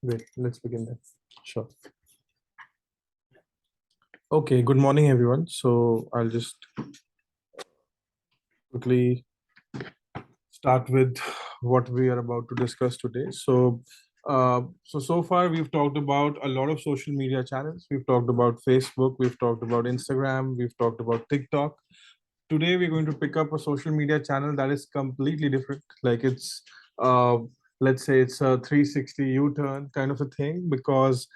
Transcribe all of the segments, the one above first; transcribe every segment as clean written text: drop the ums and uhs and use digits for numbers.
Great. Let's begin then. Sure. Okay. Good morning, everyone. So I'll just quickly start with what we are about to discuss today. So far we've talked about a lot of social media channels. We've talked about Facebook. We've talked about Instagram. We've talked about TikTok. Today we're going to pick up a social media channel that is completely different. Like it's uh, let's say it's a 360 U-turn kind of a thing because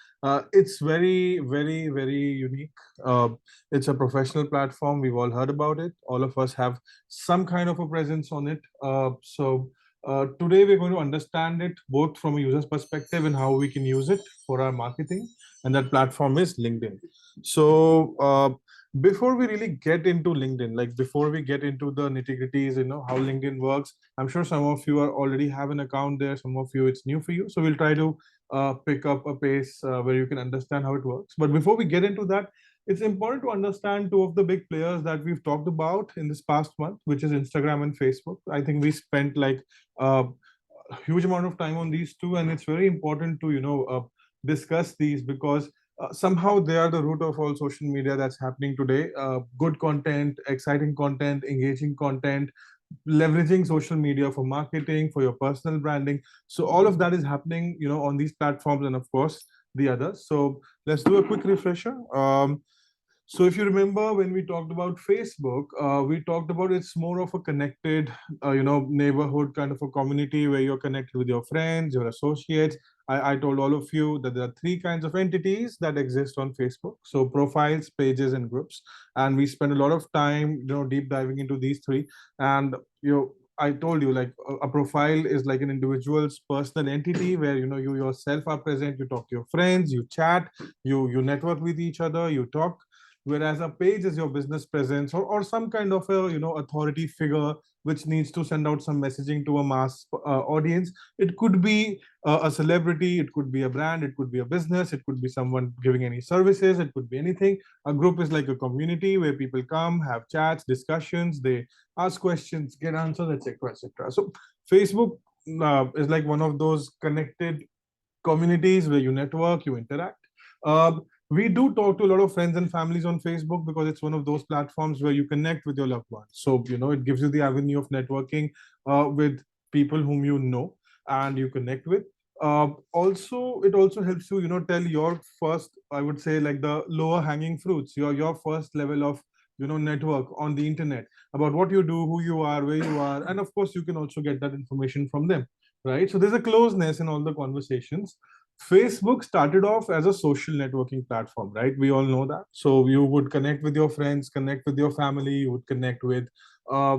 it's very unique. uh, it's a professional platform. We've all heard about it. All of us have some kind of a presence on it. Today we're going to understand it both from a user's perspective and how we can use it for our marketing, and that platform is LinkedIn. So before we really get into LinkedIn, like before we get into the nitty-gritties, how LinkedIn works, I'm sure some of you are already have an account there, some of you it's new for you. So we'll try to pick up a pace where you can understand how it works. But before we get into that, it's important to understand two of the big players that we've talked about in this past month, which is Instagram and Facebook. I think we spent like uh, a huge amount of time on these two, and it's very important to discuss these because somehow they are the root of all social media that's happening today. Good content, exciting content, engaging content, leveraging social media for marketing, for your personal branding. So all of that is happening, on these platforms, and of course the others. So let's do a quick refresher. So if you remember when we talked about Facebook, we talked about it's more of a connected, neighborhood kind of a community where you're connected with your friends, your associates. I told all of you that there are three kinds of entities that exist on Facebook. So profiles, pages, and groups. And we spend a lot of time, deep diving into these three. And I told you like a profile is like an individual's personal entity where you yourself are present. You talk to your friends, you chat, you network with each other, you talk. Whereas a page is your business presence, or some kind of a authority figure which needs to send out some messaging to a mass audience. It could be a celebrity, it could be a brand, it could be a business, it could be someone giving any services, it could be anything. A group is like a community where people come, have chats, discussions, they ask questions, get answers, etc., etc. So Facebook is like one of those connected communities where you network, you interact. We do talk to a lot of friends and families on Facebook because it's one of those platforms where you connect with your loved ones. So, it gives you the avenue of networking with people whom you know and you connect with. Also, it also helps you, tell your first, I would say, like the lower hanging fruits, your first level of network on the internet about what you do, who you are, where you are, and of course you can also get that information from them, right? So there's a closeness in all the conversations. Facebook started off as a social networking platform, right? We all know that. So you would connect with your friends, connect with your family, you would connect with uh,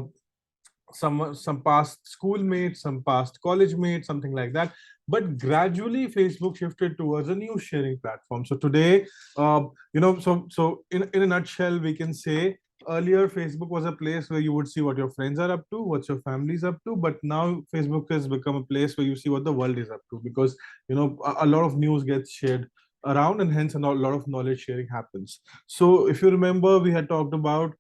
some past schoolmates, some past college mates, something like that. But gradually, Facebook shifted towards a news sharing platform. So today, in a nutshell, we can say earlier Facebook was a place where you would see what your friends are up to, what your family is up to. But now Facebook has become a place where you see what the world is up to, because a lot of news gets shared around, and hence a lot of knowledge sharing happens. So if you remember, we had talked about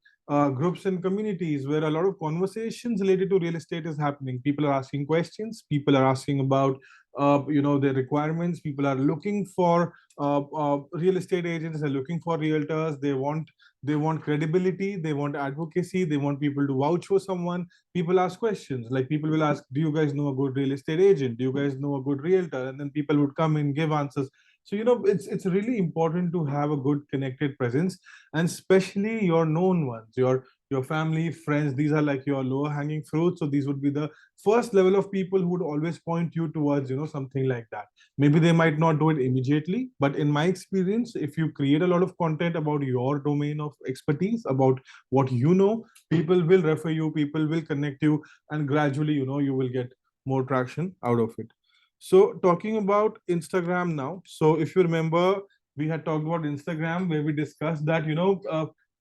groups and communities where a lot of conversations related to real estate is happening. People are asking questions. People are asking about, their requirements. People are looking for real estate agents. They're looking for realtors. They want credibility. They want advocacy. They want people to vouch for someone. People ask questions. Like people will ask, "Do you guys know a good real estate agent? Do you guys know a good realtor?" And then people would come and give answers. So it's really important to have a good connected presence, and especially your known ones, your family, friends. These are like your lower hanging fruit. So these would be the first level of people who would always point you towards something like that. Maybe they might not do it immediately, but in my experience, if you create a lot of content about your domain of expertise, about what people will refer you, people will connect you, and gradually you will get more traction out of it. So talking about Instagram now. So if you remember, we had talked about Instagram where we discussed that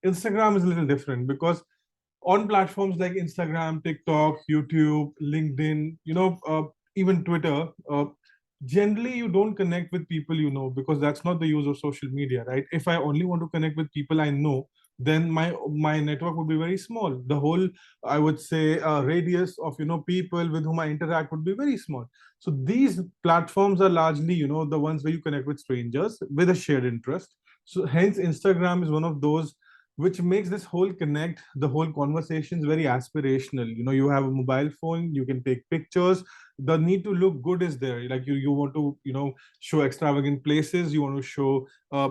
Instagram is a little different because on platforms like Instagram, TikTok, YouTube, LinkedIn, even Twitter, generally you don't connect with people because that's not the use of social media, right? If I only want to connect with people I know, then my network would be very small. The whole, I would say, radius of people with whom I interact would be very small. So these platforms are largely the ones where you connect with strangers with a shared interest. So hence Instagram is one of those which makes this whole connect, the whole conversations very aspirational. You have a mobile phone, you can take pictures, the need to look good is there. Like you want to show extravagant places, you want to show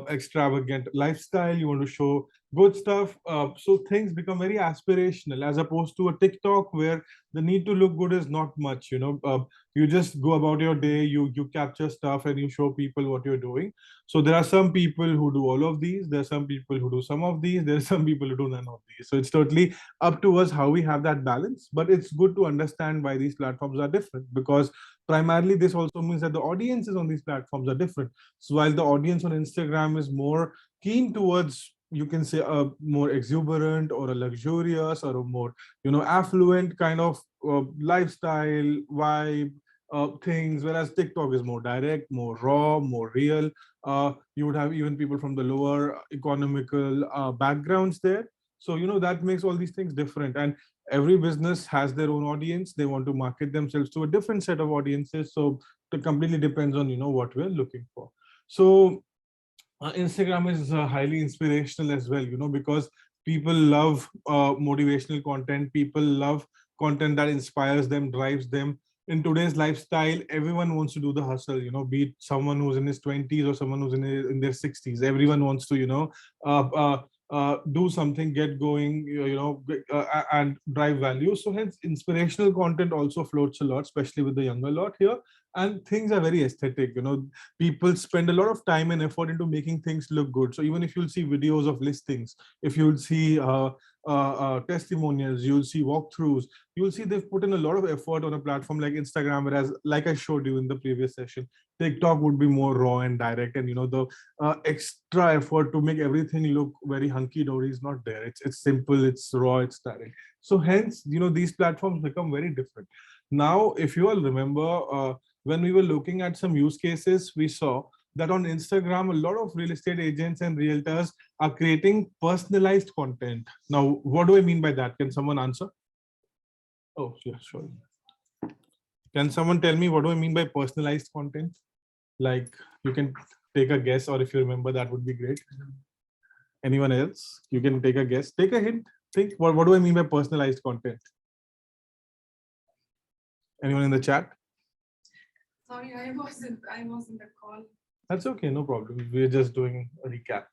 extravagant lifestyle, you want to show good stuff. So things become very aspirational as opposed to a TikTok where the need to look good is not much. You just go about your day, you capture stuff and you show people what you're doing. So there are some people who do all of these, there are some people who do some of these, there are some people who do none of these. So it's totally up to us how we have that balance. But it's good to understand why these platforms are different, because primarily this also means that the audiences on these platforms are different. So while the audience on Instagram is more keen towards, you can say, a more exuberant or a luxurious or a more affluent kind of lifestyle vibe things, whereas TikTok is more direct, more raw, more real. You would have even people from the lower economical backgrounds there. So that makes all these things different, and every business has their own audience. They want to market themselves to a different set of audiences. So it completely depends on what we're looking for. So Instagram is highly inspirational as well, because people love motivational content. People love content that inspires them, drives them. In today's lifestyle, everyone wants to do the hustle, be it someone who's in his 20s or someone who's in their 60s. Everyone wants to, uh, uh, do something, get going, and drive value. So hence, inspirational content also floats a lot, especially with the younger lot here. And things are very aesthetic. People spend a lot of time and effort into making things look good. So even if you'll see videos of listings, if you'll see testimonials, you'll see walkthroughs, you'll see they've put in a lot of effort on a platform like Instagram. Whereas, like I showed you in the previous session, TikTok would be more raw and direct, and the extra effort to make everything look very hunky dory is not there. It's simple, it's raw, it's direct. So hence, these platforms become very different. Now, if you all remember, when we were looking at some use cases, we saw that on Instagram, a lot of real estate agents and realtors are creating personalized content. Now, what do I mean by that? Can someone answer? Oh, yeah, sure. Can someone tell me what do I mean by personalized content? Like, you can take a guess, or if you remember, that would be great. Anyone else? You can take a guess. Take a hint. Think, what do I mean by personalized content? Anyone in the chat? Sorry, I was in the call. That's okay, no problem. We're just doing a recap.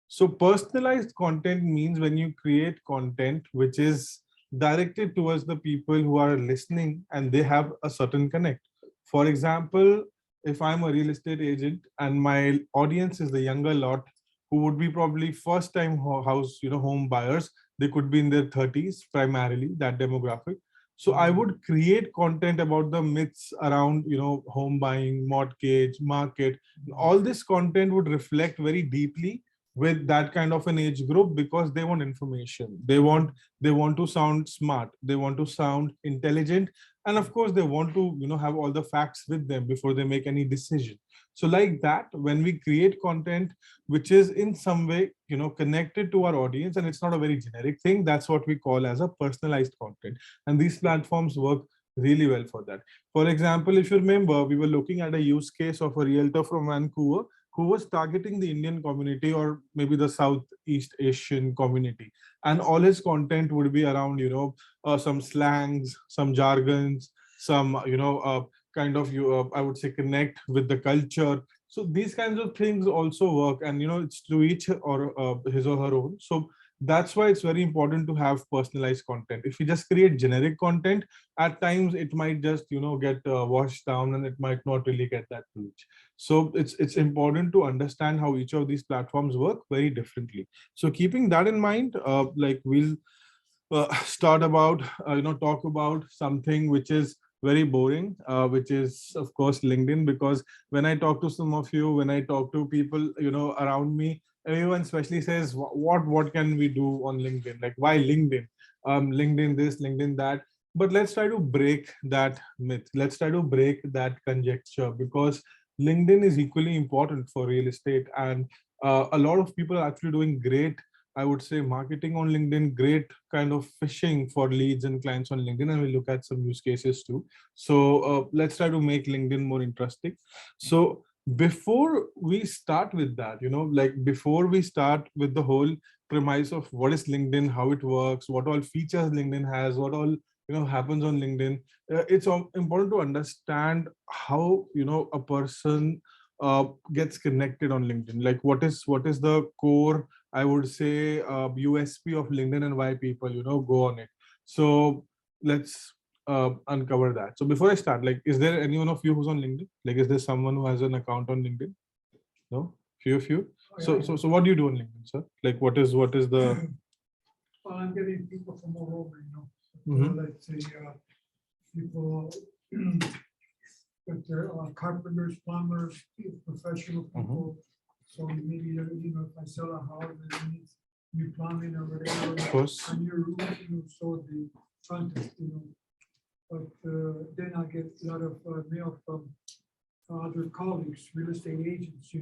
So personalized content means when you create content which is directed towards the people who are listening and they have a certain connect. For example, if I'm a real estate agent and my audience is the younger lot who would be probably first time house, home buyers, they could be in their 30s, primarily that demographic. So I would create content about the myths around, home buying, mortgage, market. All this content would reflect very deeply with that kind of an age group, because they want information, they want to sound smart, they want to sound intelligent, and of course they want to have all the facts with them before they make any decision. So like that, when we create content which is in some way connected to our audience, and it's not a very generic thing, that's what we call as a personalized content. And these platforms work really well for that. For example, if you remember, we were looking at a use case of a realtor from Vancouver who was targeting the Indian community or maybe the Southeast Asian community. And all his content would be around, some slangs, some jargons, some, kind of, I would say, connect with the culture. So these kinds of things also work, and, it's to each or his or her own. So that's why it's very important to have personalized content. If you just create generic content, at times it might just, get washed down, and it might not really get that reach. So it's important to understand how each of these platforms work very differently. So keeping that in mind, like we'll start about talk about something which is very boring, which is of course LinkedIn. Because when I talk to some of you, when I talk to people around me, everyone especially says, what can we do on LinkedIn? Like, why LinkedIn? LinkedIn this, LinkedIn that. But let's try to break that myth, let's try to break that conjecture, because LinkedIn is equally important for real estate, and a lot of people are actually doing great I would say marketing on LinkedIn, great kind of fishing for leads and clients on LinkedIn, and we'll look at some use cases too. So let's try to make LinkedIn more interesting. So before we start with that, like before we start with the whole premise of what is LinkedIn, how it works, what all features LinkedIn has, what all happens on LinkedIn, it's important to understand how a person gets connected on LinkedIn. Like what is the core, I would say, USP of LinkedIn and why people go on it. So let's uncover that. So before I start, like, is there anyone of you who's on LinkedIn? Like, is there someone who has an account on LinkedIn? No, few of you. So what do you do on LinkedIn, sir? Like, what is the? Well, I'm getting people from all over, Mhm. let's say, people that they're carpenters, plumbers, professional people. So maybe, if I sell a house and it needs new plumbing or whatever. Of course. On your roof, so the front, but then I get a lot of mail from other colleagues, real estate agents,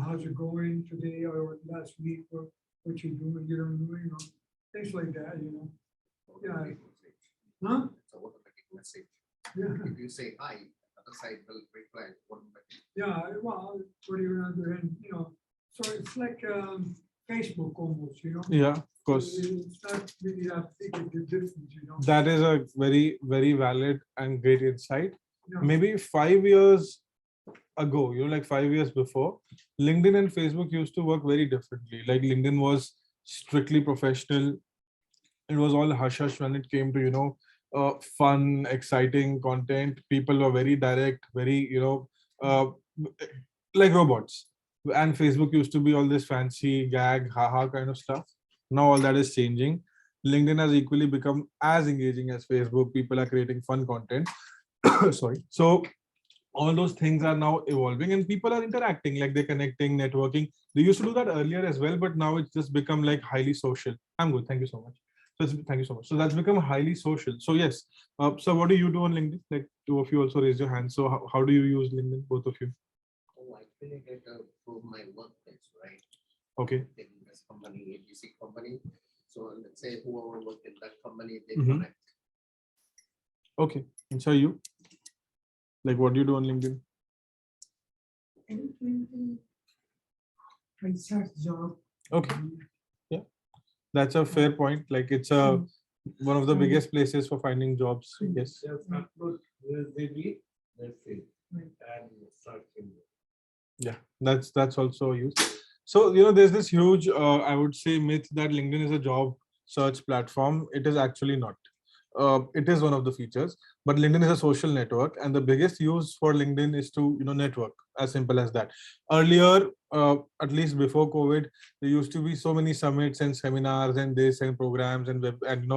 how's it going today or last week, or what you're doing, things like that, Yeah. Huh? It's a automatic message. Yeah, If you say hi, other side will reply automatically. yeah, well, what are you gonna do? And, so it's like Facebook almost, Yeah, of course. It's not really that big of a difference, That is a very, very valid and great insight. Yeah. Maybe 5 years ago, like 5 years before, LinkedIn and Facebook used to work very differently. Like LinkedIn was strictly professional. It was all hush hush when it came to, fun, exciting content. People were very direct, very, uh, like robots. And Facebook used to be all this fancy gag, haha kind of stuff. Now all that is changing. LinkedIn has equally become as engaging as Facebook. People are creating fun content. Sorry. So all those things are now evolving and people are interacting, like they're connecting, networking. They used to do that earlier as well, but now it's just become like highly social. I'm good, thank you so much. Thank you so much. So that's become highly social. So yes, so what do you do on LinkedIn? Like two of you also raise your hands. So how do you use LinkedIn, both of you? Oh, I created for my workplace, right? Okay. In this company, ABC company. So let's say whoever work in that company, they Mhm. connect. Okay, and so you, like, what do you do on LinkedIn? I search job. Okay, that's a fair point. Like it's a one of the biggest places for finding jobs. Yes. Just upload they read, that's it. And start in. Yeah, that's also used. So there's this huge I would say myth that LinkedIn is a job search platform. It is actually not. It is one of the features, but LinkedIn is a social network, and the biggest use for LinkedIn is to network. As simple as that. Earlier, at least before COVID, there used to be so many summits and seminars and this and programs and web and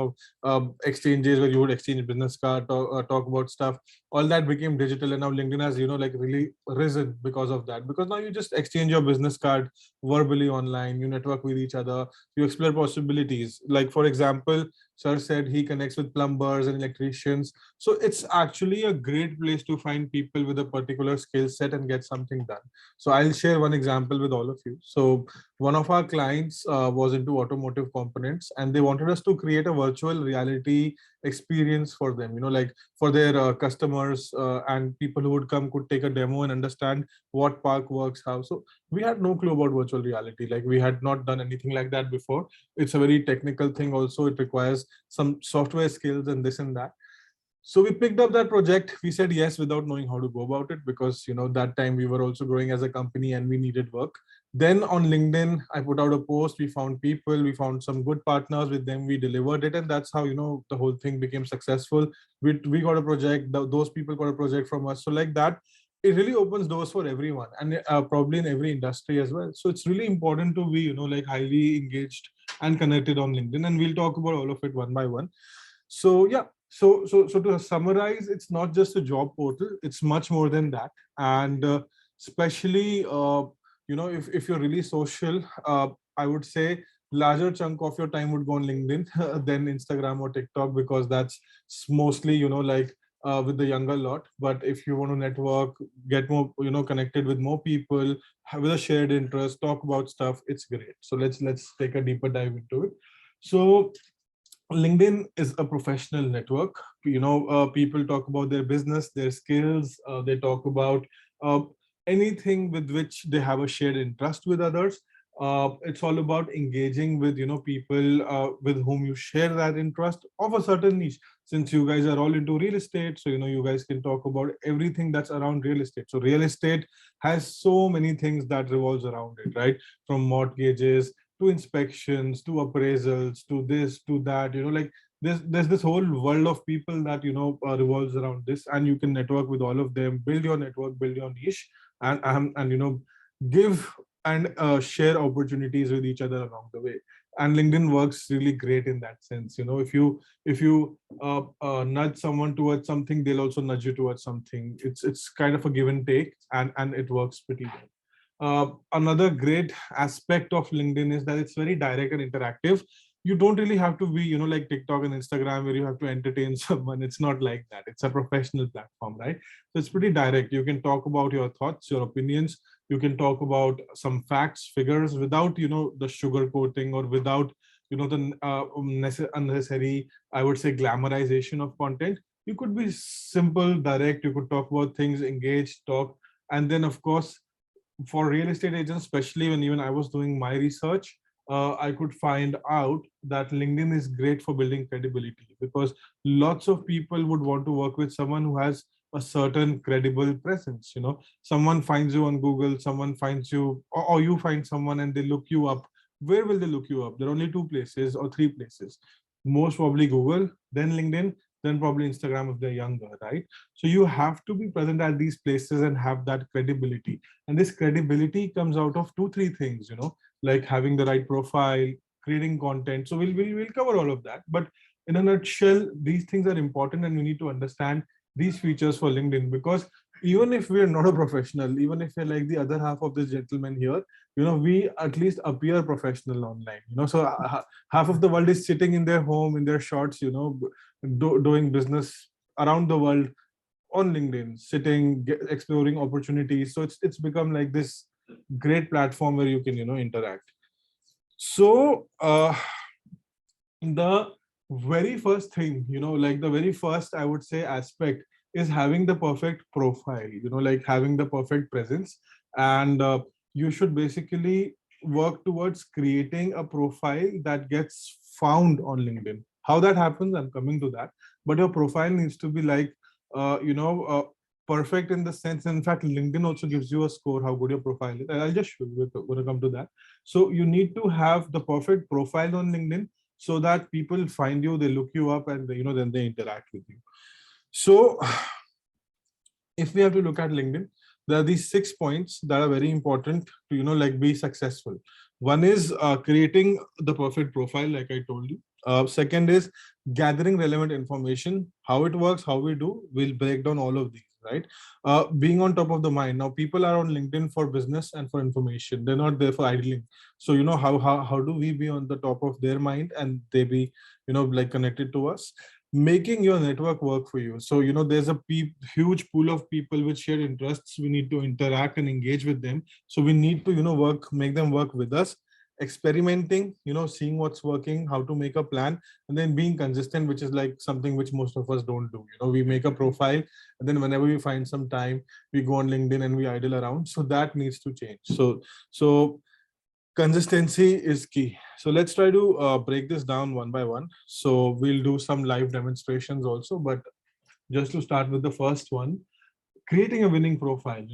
exchanges where you would exchange business card, talk about stuff. All that became digital, and now LinkedIn has like really risen because of that. Because now you just exchange your business card verbally online. You network with each other. You explore possibilities. Like for example, Sir said he connects with plumbers and electricians. So it's actually a great place to find people with a particular skill set and get something done. So I'll share one example with all of you. So one of our clients was into automotive components, and they wanted us to create a virtual reality experience for them, like for their customers, and people who would come could take a demo and understand what park works how. So we had no clue about virtual reality. Like we had not done anything like that before. It's a very technical thing also. It requires some software skills and this and that. So we picked up that project. We said yes without knowing how to go about it, because that time we were also growing as a company and we needed work. Then on LinkedIn, I put out a post. We found people, we found some good partners. With them we delivered it, and that's how the whole thing became successful. We got a project. Those people got a project from us. So like that, it really opens doors for everyone, and probably in every industry as well. So it's really important to be like highly engaged and connected on LinkedIn, and we'll talk about all of it one by one. So yeah, so to summarize, it's not just a job portal. It's much more than that. And especially if you're really social, I would say larger chunk of your time would go on LinkedIn than Instagram or TikTok, because that's mostly like with the younger lot. But if you want to network, get more, connected with more people, have with a shared interest, talk about stuff, it's great. So let's take a deeper dive into it. So LinkedIn is a professional network. People talk about their business, their skills. They talk about uh, anything with which they have a shared interest with others. It's all about engaging with people with whom you share that interest of a certain niche. Since you guys are all into real estate, so you guys can talk about everything that's around real estate. So real estate has so many things that revolves around it, right? From mortgages to inspections to appraisals to this to that, like there's this whole world of people that revolves around this, and you can network with all of them, build your network, build your niche, and give and share opportunities with each other along the way. And LinkedIn works really great in that sense. If you nudge someone towards something, they'll also nudge you towards something. It's kind of a give and take, and it works pretty well. Another great aspect of LinkedIn is that it's very direct and interactive. You don't really have to be, like TikTok and Instagram where you have to entertain someone. It's not like that. It's a professional platform, right? So it's pretty direct. You can talk about your thoughts, your opinions. You can talk about some facts, figures without, the sugar coating or without, the unnecessary, I would say, glamorization of content. You could be simple, direct. You could talk about things, engage, talk. And then, of course, for real estate agents, especially when even I was doing my research, I could find out that LinkedIn is great for building credibility, because lots of people would want to work with someone who has a certain credible presence. Someone finds you on Google, someone finds you, or you find someone and they look you up. Where will they look you up? There are only two places or three places. Most probably Google, then LinkedIn, then probably Instagram if they're younger, right? So you have to be present at these places and have that credibility. And this credibility comes out of two, three things, like having the right profile, creating content. So we'll cover all of that. But in a nutshell, these things are important, and we need to understand these features for LinkedIn, because even if we're not a professional, even if we're like the other half of this gentleman here, we at least appear professional online. So half of the world is sitting in their home, in their shorts, doing business around the world on LinkedIn, sitting, exploring opportunities. So it's become like this great platform where you can interact. So the very first thing, like the very first, I would say, aspect is having the perfect profile, like having the perfect presence. And you should basically work towards creating a profile that gets found on LinkedIn. How that happens, I'm coming to that. But your profile needs to be like perfect in the sense. In fact, LinkedIn also gives you a score how good your profile is. I'll just show you. We're going to come to that. So you need to have the perfect profile on LinkedIn, so that people find you, they look you up, and then they interact with you. So if we have to look at LinkedIn, there are these 6 points that are very important to like be successful. One is creating the perfect profile, like I told you. Second is gathering relevant information. How it works, how we do, we'll break down all of these, right? Being on top of the mind. Now people are on LinkedIn for business and for information. They're not there for idling. So how do we be on the top of their mind, and they be like connected to us? Making your network work for you. So there's a huge pool of people with shared interests. We need to interact and engage with them. So we need to make them work with us. Experimenting, seeing what's working, how to make a plan, and then being consistent, which is like something which most of us don't do. We make a profile, and then whenever we find some time, we go on LinkedIn and we idle around. So that needs to change. So consistency is key. So let's try to break this down one by one. So we'll do some live demonstrations also, but just to start with the first one, creating a winning profile.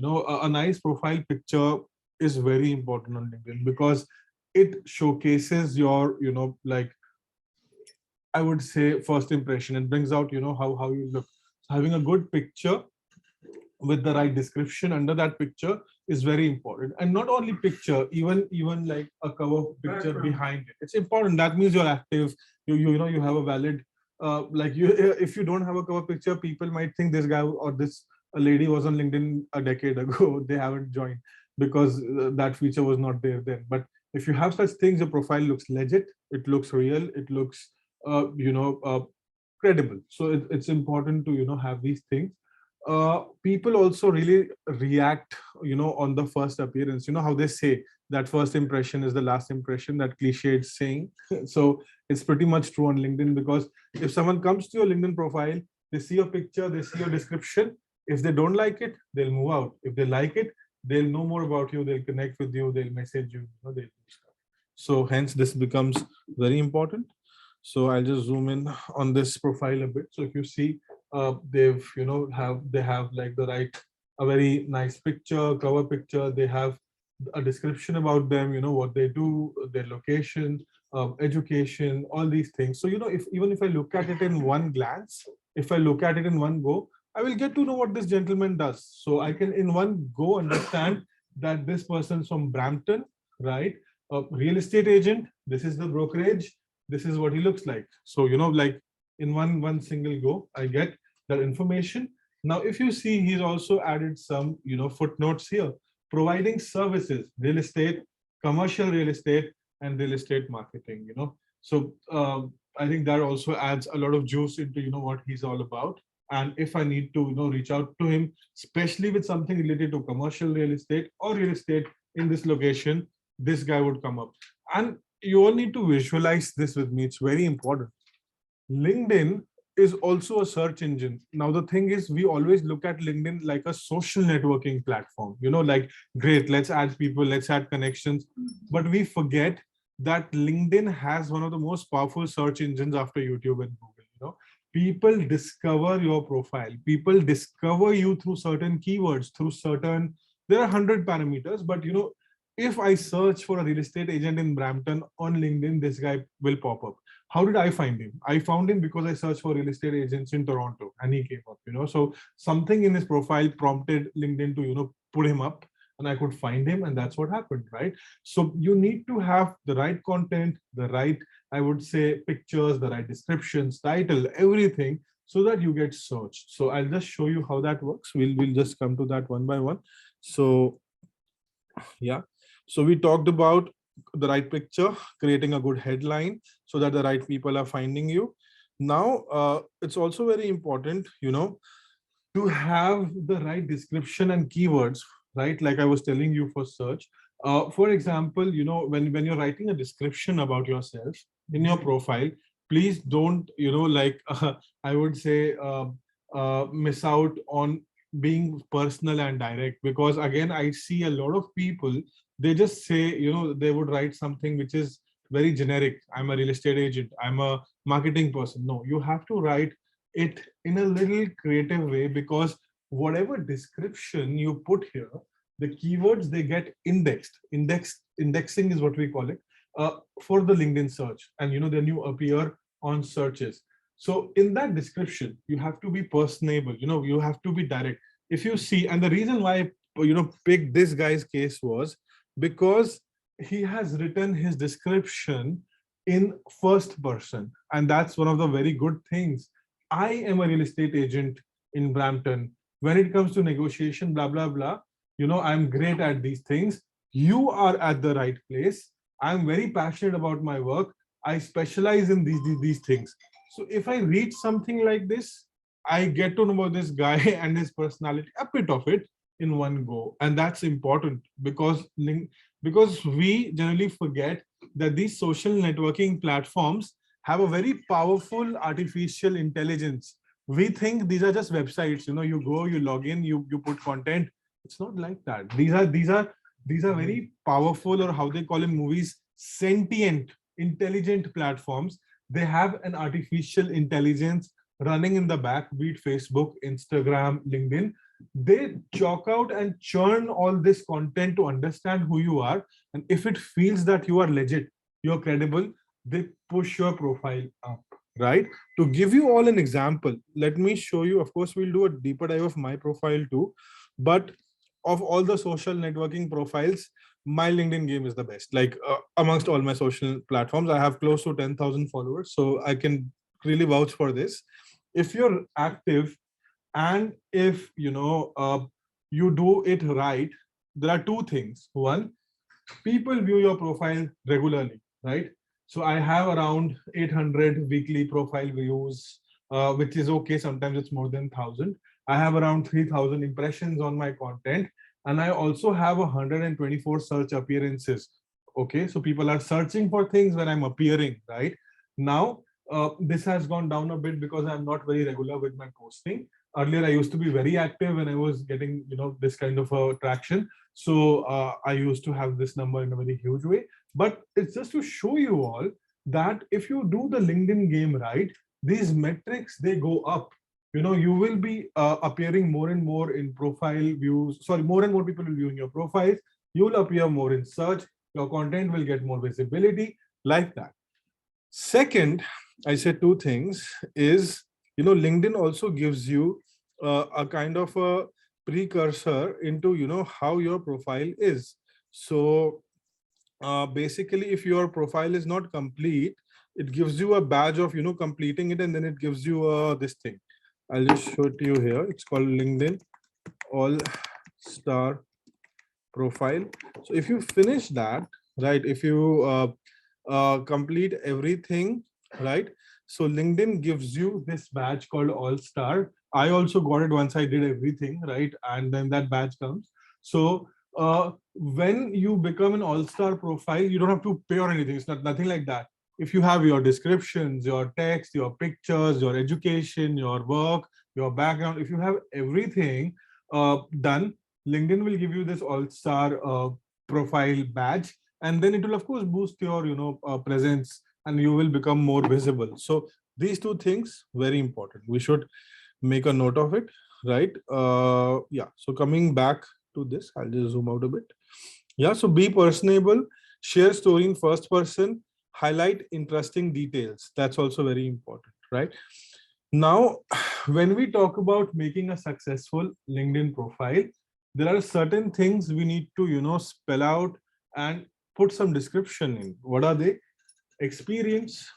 A nice profile picture is very important on LinkedIn, because it showcases your, like, I would say, first impression. It brings out, how you look. So having a good picture with the right description under that picture is very important. And not only picture, even like a cover picture behind it, it's important. That means you're active. You have a valid like you if you don't have a cover picture, people might think this guy or this a lady was on LinkedIn a decade ago. They haven't joined because that feature was not there then. But if you have such things, your profile looks legit, it looks real, it looks credible. So it's important to, have these things. People also really react, on the first appearance. You know how they say that first impression is the last impression, that cliched saying. So it's pretty much true on LinkedIn, because if someone comes to your LinkedIn profile, they see your picture, they see your description. If they don't like it, they'll move out. If they like it, they'll know more about you, they'll connect with you, they'll message you, they'll do stuff. So hence this becomes very important. So I'll just zoom in on this profile a bit. So if you see, they've, they have like the right, a very nice picture, cover picture. They have a description about them, what they do, their location, education, all these things. So, if even if I look at it in one glance, if I look at it in one go, I will get to know what this gentleman does. So I can in one go understand that this person's from Brampton, right? A real estate agent. This is the brokerage. This is what he looks like. So, like in one single go, I get that information. Now, if you see, he's also added some, footnotes here, providing services, real estate, commercial real estate, and real estate marketing, So I think that also adds a lot of juice into, what he's all about. And if I need to, reach out to him, especially with something related to commercial real estate or real estate in this location, this guy would come up. And you all need to visualize this with me. It's very important. LinkedIn is also a search engine. Now, the thing is, we always look at LinkedIn like a social networking platform, like, great, let's add people, let's add connections. But we forget that LinkedIn has one of the most powerful search engines after YouTube and Google. People discover your profile. People discover you through certain keywords, there are 100 parameters, but if I search for a real estate agent in Brampton on LinkedIn, this guy will pop up. How did I find him? I found him because I searched for real estate agents in Toronto and he came up, So something in his profile prompted LinkedIn to, put him up, and I could find him, and that's what happened, right? So you need to have the right content, the right, I would say, pictures, the right descriptions, title, everything, so that you get searched. So I'll just show you how that works. We'll just come to that one by one. So yeah. So we talked about the right picture, creating a good headline so that the right people are finding you. Now, it's also very important, to have the right description and keywords, right? Like I was telling you for search. For example, when you're writing a description about yourself in your profile, please don't, I would say, miss out on being personal and direct, because again, I see a lot of people, they just say, they would write something which is very generic. I'm a real estate agent, I'm a marketing person. No, you have to write it in a little creative way, because whatever description you put here, the keywords, they get indexing is what we call it, for the LinkedIn search, and then you appear on searches. So in that description, you have to be personable, you have to be direct. If you see, and the reason why I picked this guy's case was because he has written his description in first person, and that's one of the very good things. I am a real estate agent in Brampton. When it comes to negotiation, blah blah blah, I'm great at these things. You are at the right place. I'm very passionate about my work. I specialize in these things. So if I read something like this, I get to know about this guy and his personality, a bit of it, in one go. And that's important, because we generally forget that these social networking platforms have a very powerful artificial intelligence. We think these are just websites, you go, you log in, you put content. It's not like that. These are very powerful, or how they call in movies, sentient, intelligent platforms. They have an artificial intelligence running in the back, be it Facebook, Instagram, LinkedIn. They chalk out and churn all this content to understand who you are. And if it feels that you are legit, you're credible, they push your profile up, right? To give you all an example, let me show you. Of course, we'll do a deeper dive of my profile too. But of all the social networking profiles, my LinkedIn game is the best. Like amongst all my social platforms, I have close to 10,000 followers. So I can really vouch for this. If you're active, and if you do it right, there are two things. One, people view your profile regularly, right? So I have around 800 weekly profile views, which is okay. Sometimes it's more than 1,000. I have around 3,000 impressions on my content, and I also have 124 search appearances. Okay, so people are searching for things when I'm appearing, right? Now, this has gone down a bit because I'm not very regular with my posting. Earlier, I used to be very active when I was getting, this kind of traction. So I used to have this number in a very huge way. But it's just to show you all that if you do the LinkedIn game right, these metrics, they go up. You will be appearing more and more in profile views. Sorry, more and more people will viewing your profiles. You will appear more in search. Your content will get more visibility, like that. Second, I said two things is, LinkedIn also gives you a kind of a precursor into, how your profile is. So basically, if your profile is not complete, it gives you a badge of, completing it, and then it gives you this thing. I'll just show it to you here. It's called LinkedIn All-Star Profile. So if you finish that, right, if you complete everything, right, so LinkedIn gives you this badge called All-Star. I also got it once I did everything, right, and then that badge comes. So when you become an all-star profile, you don't have to pay or anything. It's nothing like that. If you have your descriptions, your text, your pictures, your education, your work, your background, if you have everything done, LinkedIn will give you this all-star profile badge, and then it will of course boost your presence, and you will become more visible. So these two things very important. We should make a note of it, right? Yeah. So coming back to this, I'll just zoom out a bit. Yeah, so be personable, share story in first person, highlight interesting details. That's also very important, right? Now, when we talk about making a successful LinkedIn profile, there are certain things we need to, spell out and put some description in. What are they? Experience,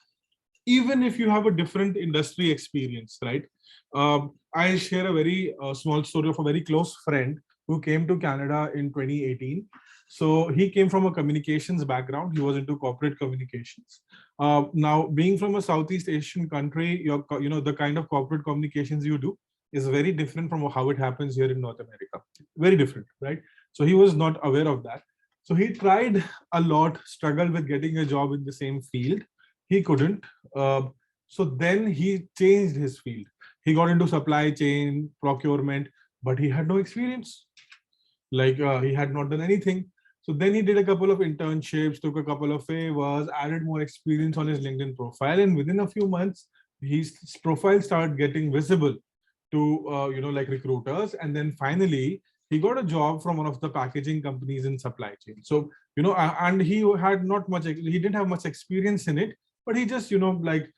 even if you have a different industry experience, right? I share a very small story of a very close friend who came to Canada in 2018. So he came from a communications background. He was into corporate communications. Now, being from a Southeast Asian country, the kind of corporate communications you do is very different from how it happens here in North America. Very different, right? So he was not aware of that. So he tried a lot, struggled with getting a job in the same field. He couldn't. So then he changed his field. He got into supply chain, procurement, but he had no experience. Like he had not done anything. So then he did a couple of internships, took a couple of favors, added more experience on his LinkedIn profile, and within a few months, his profile started getting visible to like recruiters, and then finally he got a job from one of the packaging companies in supply chain. So and he had not much, he didn't have much experience in it, but he just like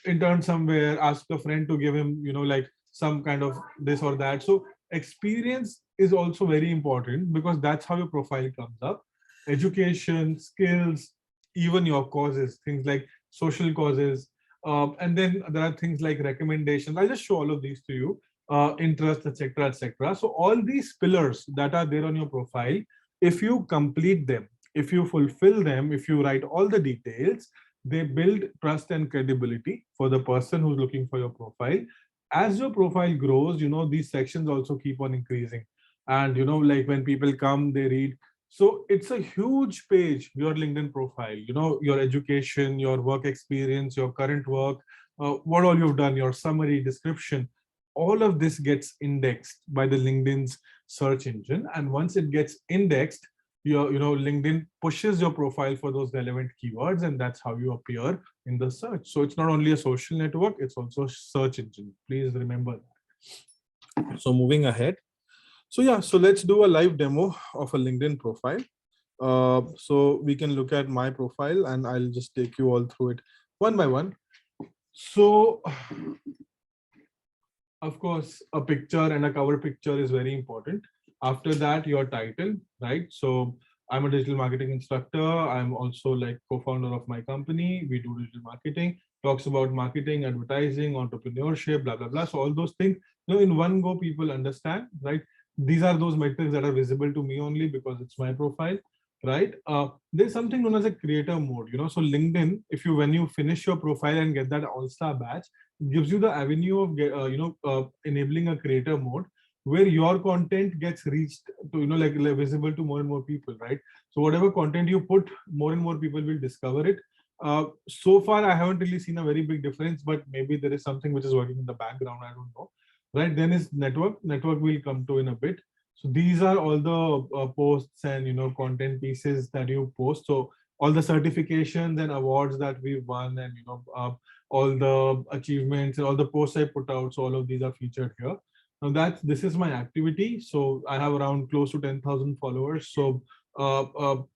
interned somewhere, asked a friend to give him like some kind of this or that. So experience is also very important because that's how your profile comes up. Education, skills, even your causes, things like social causes, and then there are things like recommendations. I'll just show all of these to you. Interest, etc., etc. So all these pillars that are there on your profile, if you complete them, if you fulfill them, if you write all the details, they build trust and credibility for the person who's looking for your profile. As your profile grows, these sections also keep on increasing. And like when people come, they read. So it's a huge page, your LinkedIn profile, your education, your work experience, your current work, what all you've done, your summary, description, all of this gets indexed by the LinkedIn's search engine. And once it gets indexed, LinkedIn pushes your profile for those relevant keywords, and that's how you appear in the search. So it's not only a social network, it's also a search engine. Please remember that. So moving ahead. So yeah, so let's do a live demo of a LinkedIn profile. So we can look at my profile and I'll just take you all through it one by one. So of course, a picture and a cover picture is very important. After that, your title, right? So I'm a digital marketing instructor. I'm also like co-founder of my company. We do digital marketing, talks about marketing, advertising, entrepreneurship, blah, blah, blah. So all those things, in one go, people understand, right? These are those metrics that are visible to me only because it's my profile, right? There's something known as a creator mode, So LinkedIn, when you finish your profile and get that all-star badge, gives you the avenue of enabling a creator mode where your content gets reached to like visible to more and more people, right? So whatever content you put, more and more people will discover it. So far I haven't really seen a very big difference, but maybe there is something which is working in the background, I don't know, right? Then is network we'll come to in a bit. So these are all the posts and content pieces that you post. So all the certifications and awards that we've won, and all the achievements and all the posts I put out, so all of these are featured here. Now this is my activity. So I have around close to 10,000 followers. So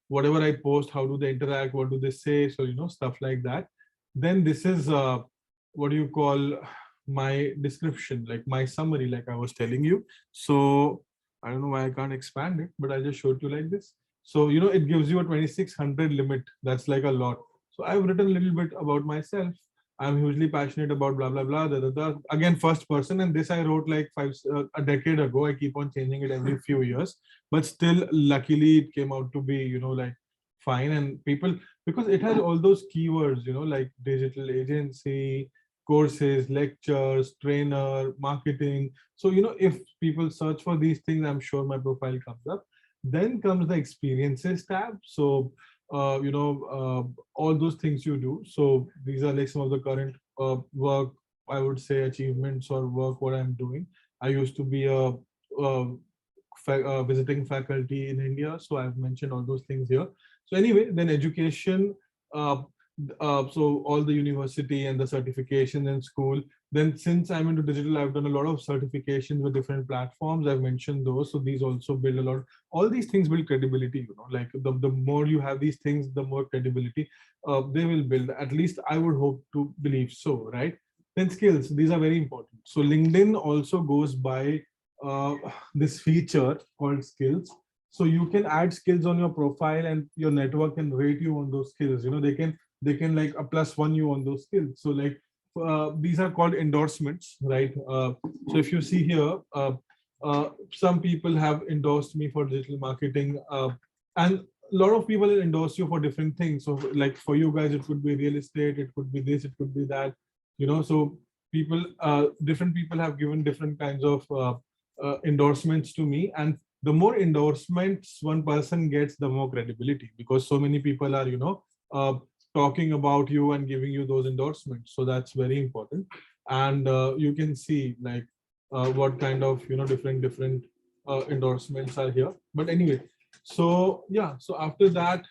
whatever I post, how do they interact, what do they say, so stuff like that. Then this is what do you call my description, like my summary, like I was telling you. So I don't know why I can't expand it, but I'll just show it to you like this. So it gives you a 2600 limit. That's like a lot. So I've written a little bit about myself. I'm hugely passionate about blah blah blah. Again, first person, and this I wrote like a decade ago. I keep on changing it every few years, but still, luckily, it came out to be like fine. And people, because it has all those keywords, like digital agency, courses, lectures, trainer, marketing. So if people search for these things, I'm sure my profile comes up. Then comes the experiences tab. So all those things you do. So these are like some of the current work, I would say, achievements or work what I'm doing. I used to be a visiting faculty in India, so I've mentioned all those things here. So anyway, then education, so all the university and the certification in school. Then since I'm into digital, I've done a lot of certifications with different platforms. I've mentioned those. So these also build a lot. All these things build credibility, like the more you have these things, the more credibility they will build. At least I would hope to believe so, right? Then skills, these are very important. So LinkedIn also goes by this feature called skills. So you can add skills on your profile and your network can rate you on those skills. They can like a +1 you on those skills. So like these are called endorsements, right? So if you see here, some people have endorsed me for digital marketing, and a lot of people endorse you for different things. So like for you guys, it could be real estate, it could be this, it could be that, so people, different people have given different kinds of endorsements to me. And the more endorsements one person gets, the more credibility, because so many people are, talking about you and giving you those endorsements. So that's very important. And you can see like what kind of different endorsements are here. But anyway, so yeah, so after that,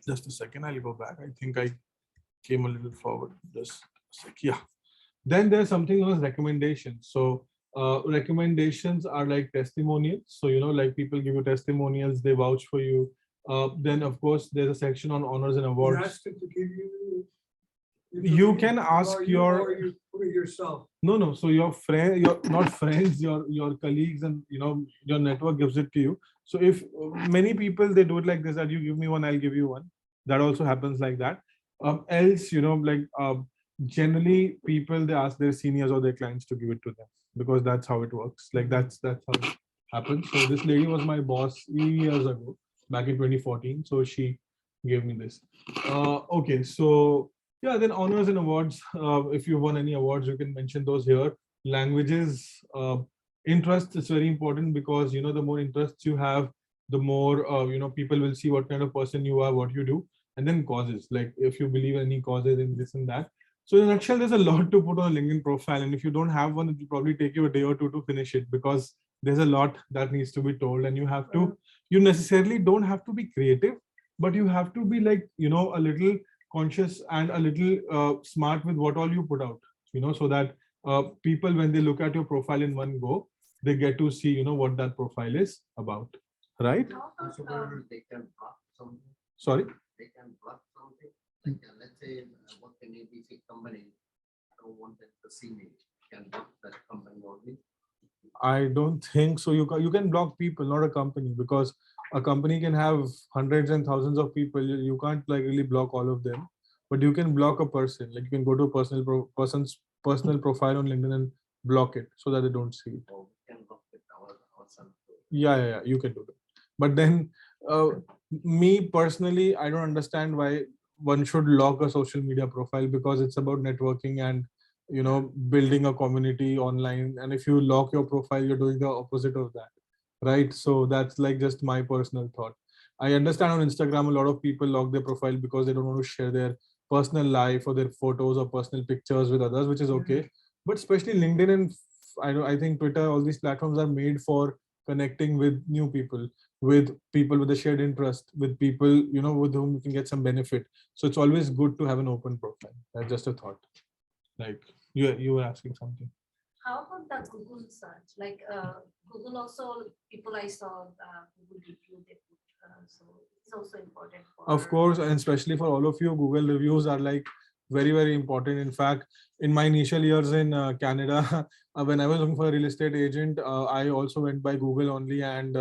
just a second, I'll go back. I think I came a little forward. Just a sec. Yeah. Then there's something known as recommendations. So recommendations are like testimonials. So like people give you testimonials, they vouch for you. Then of course there's a section on honors and You awards. ask them to give you. You can information, ask or your- or you put it yourself. No. So your friend, your not friends, your colleagues, and your network gives it to you. So if many people, they do it like this, that you give me one, I'll give you one. That also happens like that. Else, like generally people, they ask their seniors or their clients to give it to them, because that's how it works. Like that's how it happens. So this lady was my boss years ago, back in 2014. So she gave me this. Okay, so yeah, then honors and awards. If you won any awards, you can mention those here. Languages, interest is very important, because the more interests you have, the more people will see what kind of person you are, what you do. And then causes, like if you believe in any causes in this and that. So in a nutshell, there's a lot to put on a LinkedIn profile, and if you don't have one, it will probably take you a day or two to finish it, because there's a lot that needs to be told, and you necessarily don't have to be creative, but you have to be like a little conscious and a little smart with what all you put out, so that people, when they look at your profile in one go, they get to see what that profile is about, right? How about, Possible they can block something, Sorry. they can block something, like let's say I work in ABC company, I don't want them to see me, can block that company only. I don't think so. You can block people, not a company, because a company can have hundreds and thousands of people. You can't like really block all of them, but you can block a person. Like you can go to a person's personal profile on LinkedIn and block it so that they don't see it. Or we can block it ourselves. Yeah, you can do that. But then me personally, I don't understand why one should lock a social media profile because it's about networking and building a community online. And if you lock your profile, you're doing the opposite of that, right? So that's like just my personal thought. I understand on Instagram a lot of people lock their profile because they don't want to share their personal life or their photos or personal pictures with others, which is okay. But especially LinkedIn and I think Twitter, all these platforms are made for connecting with new people, with people with a shared interest, with people with whom you can get some benefit. So it's always good to have an open profile. That's just a thought. Like you were asking something. How about the Google search? Like Google also, people I saw Google review they put, so it's also important for. Of course, and especially for all of you, Google reviews are like very, very important. In fact, in my initial years in Canada, when I was looking for a real estate agent, I also went by Google only, and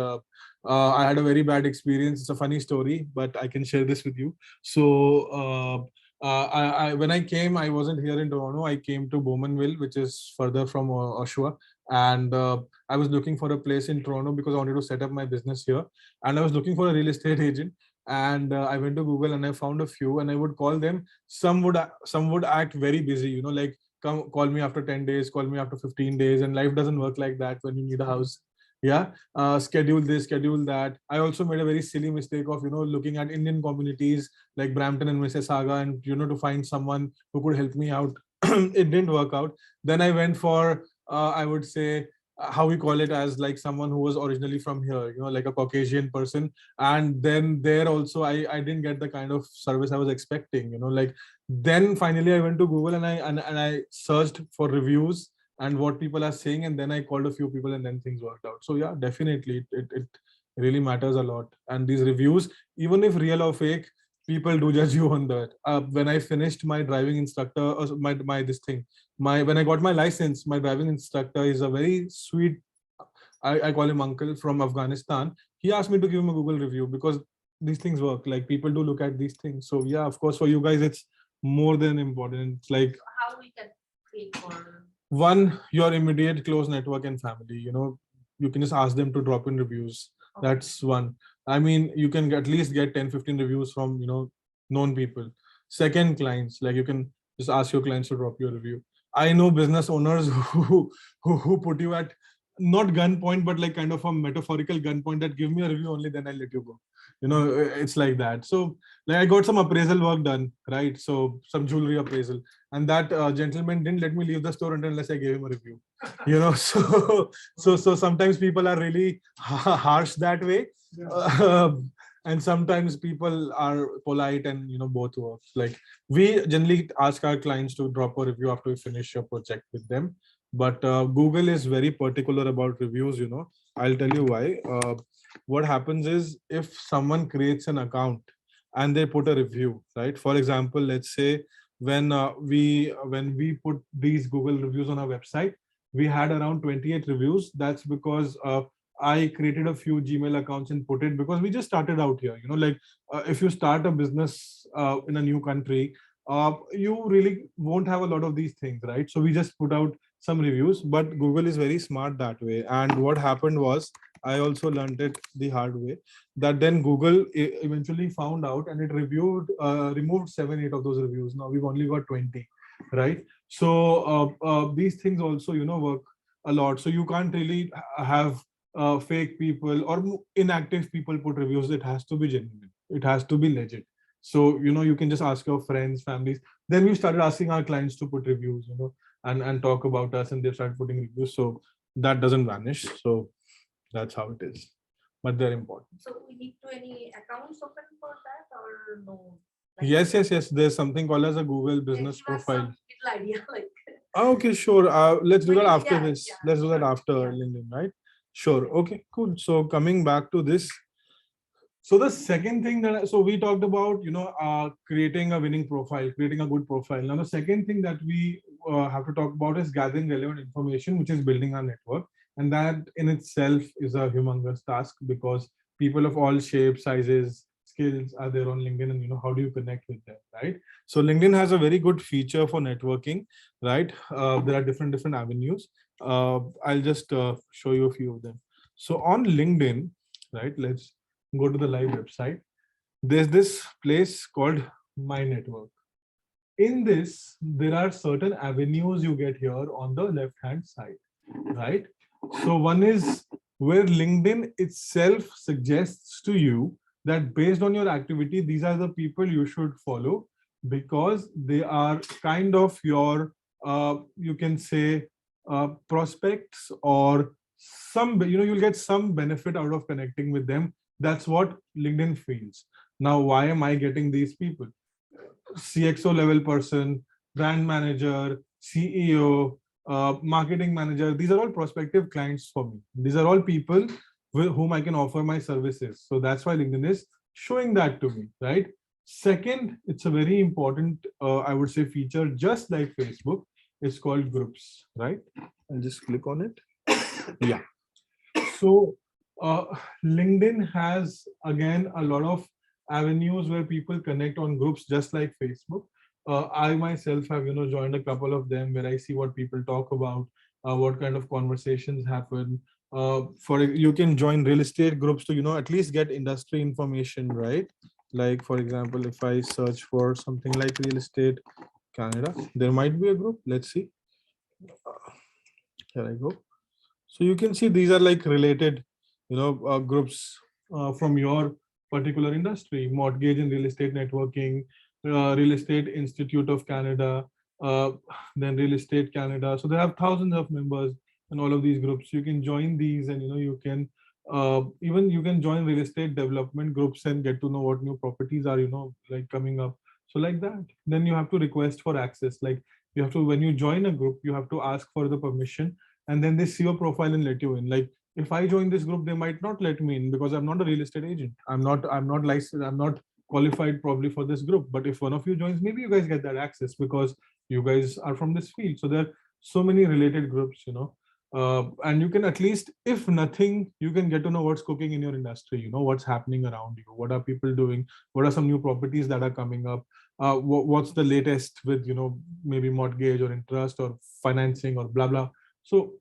I had a very bad experience. It's a funny story, but I can share this with you. So when I came, I wasn't here in Toronto. I came to Bowmanville, which is further from Oshawa, and I was looking for a place in Toronto because I wanted to set up my business here, and I was looking for a real estate agent. And I went to Google and I found a few, and I would call them. Some would act very busy, like come call me after 10 days, call me after 15 days, and life doesn't work like that when you need a house. Yeah, schedule this, schedule that. I also made a very silly mistake of looking at Indian communities like Brampton and Mississauga, and to find someone who could help me out. It didn't work out. Then I went for I would say how we call it as like someone who was originally from here, like a Caucasian person. And then there also I didn't get the kind of service I was expecting, like. Then finally I went to Google and I searched for reviews and what people are saying, and then I called a few people, and then things worked out. So yeah, definitely it really matters a lot. And these reviews, even if real or fake, people do judge you on that. When I finished my driving instructor, my this thing, when I got my license, my driving instructor is a very sweet, I call him uncle, from Afghanistan. He asked me to give him a Google review because these things work. Like, people do look at these things. So yeah, of course, for you guys, it's more than important. It's like, How we can create for. one, your immediate close network and family, you can just ask them to drop in reviews. That's one. I mean, you can at least get 10-15 reviews from known people. Second, clients. Like, you can just ask your clients to drop your review. I know business owners who put you at not gunpoint, but like kind of a metaphorical gunpoint, that give me a review only, then I'll let you go. It's like that. So like, I got some appraisal work done, right? So some jewelry appraisal, and that gentleman didn't let me leave the store unless I gave him a review. So sometimes people are really harsh that way. And sometimes people are polite, and both works. Like, we generally ask our clients to drop a review after we finish your project with them. But Google is very particular about reviews. I'll tell you why. What happens is, if someone creates an account and they put a review, right? For example, let's say when we put these Google reviews on our website, we had around 28 reviews. That's because I created a few Gmail accounts and put it, because we just started out here. Like, if you start a business in a new country, you really won't have a lot of these things, right? So we just put out some reviews. But Google is very smart that way. And what happened was, I also learned it the hard way, that then Google eventually found out, and it removed 7-8 of those reviews. Now we've only got 20, right? So these things also work a lot. So you can't really have fake people or inactive people put reviews. It has to be genuine, it has to be legit. So you can just ask your friends, families. Then we started asking our clients to put reviews, and talk about us, and they started putting reviews. So that doesn't vanish. So that's how it is, but they're important. So we need to any accounts open for that or no? Yes. There's something called as a Google business Give us profile. some little idea, like. Okay, sure. Let's do that after Yeah, this. yeah, Let's do that sure. after Yeah. LinkedIn, right? Sure. Okay, cool. So coming back to this. So the second thing so we talked about, creating a winning profile, creating a good profile. Now, the second thing that we have to talk about is gathering relevant information, which is building our network. And that in itself is a humongous task, because people of all shapes, sizes, skills are there on LinkedIn, and how do you connect with them, right? So LinkedIn has a very good feature for networking, right? There are different avenues. I'll just show you a few of them. So on LinkedIn, right? Let's go to the live website. There's this place called my network. In this, there are certain avenues you get here on the left-hand side, right? So one is where LinkedIn itself suggests to you that based on your activity, these are the people you should follow because they are kind of your, you can say, prospects or some, you'll get some benefit out of connecting with them. That's what LinkedIn feels. Now, why am I getting these people? CXO level person, brand manager, CEO, marketing manager. These are all prospective clients for me. These are all people with whom I can offer my services. So that's why LinkedIn is showing that to me, right? Second, it's a very important, I would say, feature, just like Facebook. It's called groups, right? I'll just click on it. Yeah. So LinkedIn has, again, a lot of avenues where people connect on groups, just like Facebook. I myself have, joined a couple of them where I see what people talk about, what kind of conversations happen. You can join real estate groups to, at least get industry information, right? Like, for example, if I search for something like real estate Canada, there might be a group. Let's see. Here I go. So you can see these are like related, groups from your particular industry: mortgage and real estate networking, real estate institute of Canada, uh, then real estate Canada. So they have thousands of members in all of these groups. You can join these, and you can even you can join real estate development groups and get to know what new properties are like coming up. So like that, then you have to request for access. Like, you have to, when you join a group, you have to ask for the permission, and then they see your profile and let you in. Like, if I join this group, they might not let me in because I'm not a real estate agent. I'm not licensed. I'm not qualified probably for this group. But if one of you joins, maybe you guys get that access because you guys are from this field. So there are so many related groups, and you can, at least, if nothing, you can get to know what's cooking in your industry, what's happening around you, what are people doing, what are some new properties that are coming up, what's the latest with, maybe mortgage or interest or financing or blah, blah. So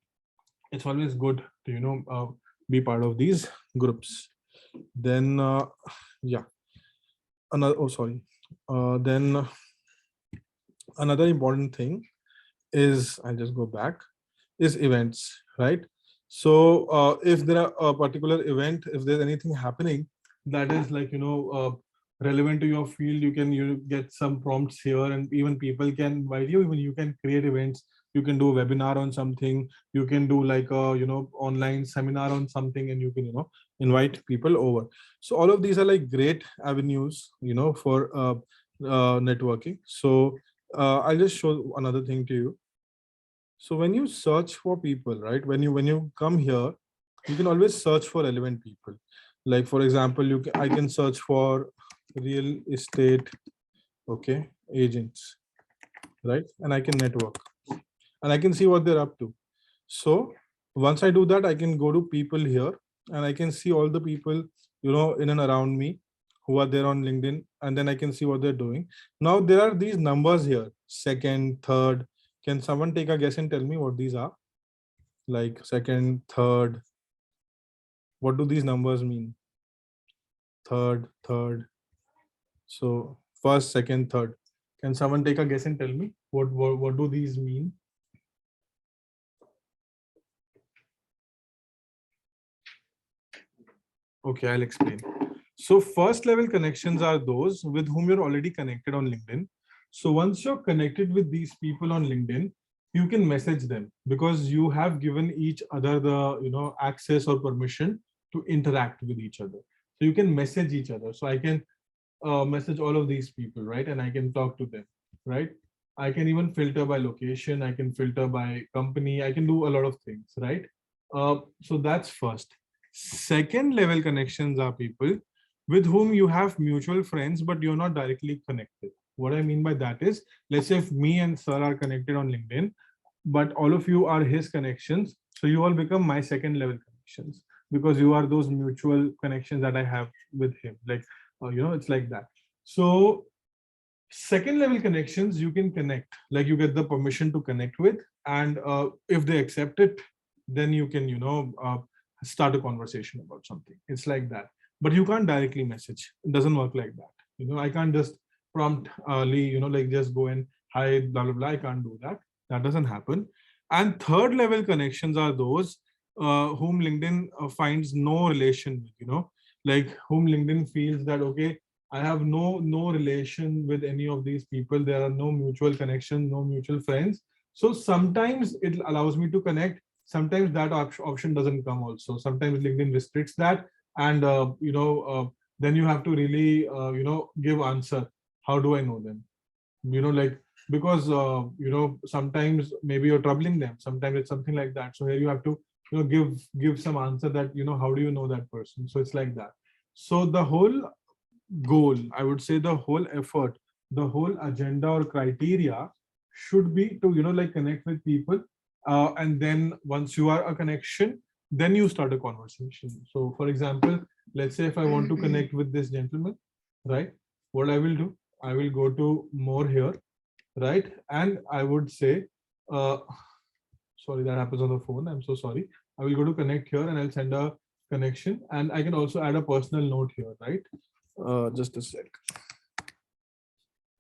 it's always good to, be part of these groups. Then, yeah, another, oh, sorry. Then another important thing is, I'll just go back, is events, right? So if there are a particular event, if there's anything happening that is like, relevant to your field, you can get some prompts here, and even people can invite you. Even you can create events. You can do a webinar on something. You can do like a online seminar on something, and you can invite people over. So all of these are like great avenues for networking. So I'll just show another thing to you. So when you search for people, right, when you come here, you can always search for relevant people. Like, for example, I can search for real estate, okay, agents, right? And I can network, and I can see what they're up to. So once I do that, I can go to people here, and I can see all the people in and around me who are there on LinkedIn, and then I can see what they're doing. Now there are these numbers here: second, third. Can someone take a guess and tell me what these are? Like second, third. What do these numbers mean? Third, third. So first, second, third. Can someone take a guess and tell me what do these mean? Okay, I'll explain. So first level connections are those with whom you're already connected on LinkedIn. So once you're connected with these people on LinkedIn, you can message them because you have given each other the access or permission to interact with each other. So you can message each other. So I can message all of these people, right? And I can talk to them, right? I can even filter by location. I can filter by company. I can do a lot of things, right? So that's first. Second level connections are people with whom you have mutual friends, but you're not directly connected. What I mean by that is, let's say if me and Sir are connected on LinkedIn, but all of you are his connections. So you all become my second level connections because you are those mutual connections that I have with him. Like, it's like that. So second level connections, you can connect, like you get the permission to connect with, and if they accept it, then you can, start a conversation about something. It's like that, but you can't directly message. It doesn't work like that. I can't just promptly, like just go and hi, blah, blah, blah. I can't do that. That doesn't happen. And third level connections are those whom LinkedIn finds no relation with, like whom LinkedIn feels that, okay, I have no relation with any of these people. There are no mutual connections, no mutual friends. So sometimes it allows me to connect. Sometimes that option doesn't come also. Sometimes LinkedIn restricts that. And, then you have to really, give answer. How do I know them? Like, because, sometimes maybe you're troubling them. Sometimes it's something like that. So here you have to, give some answer that, how do you know that person? So it's like that. So the whole goal, I would say the whole effort, the whole agenda or criteria should be to, like connect with people. And then once you are a connection, then you start a conversation. So for example, let's say if I want to connect with this gentleman, right? What I will do, I will go to more here, right? And I would say, uh, sorry, that happens on the phone. I'm so sorry. I will go to connect here and I'll send a connection, and I can also add a personal note here, right? Just a sec.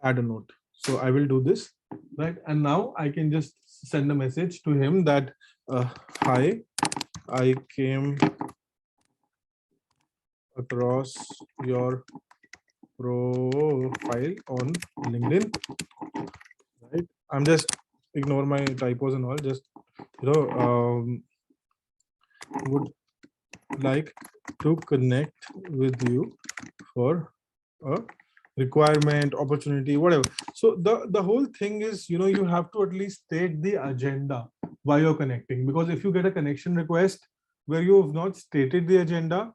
Add a note. So I will do this, right? And now I can just send a message to him that, hi, I came across your profile on LinkedIn, right? I'm just ignore my typos and all. Just would like to connect with you for a requirement, opportunity, whatever. So the whole thing is, you have to at least state the agenda why you're connecting, because if you get a connection request where you have not stated the agenda,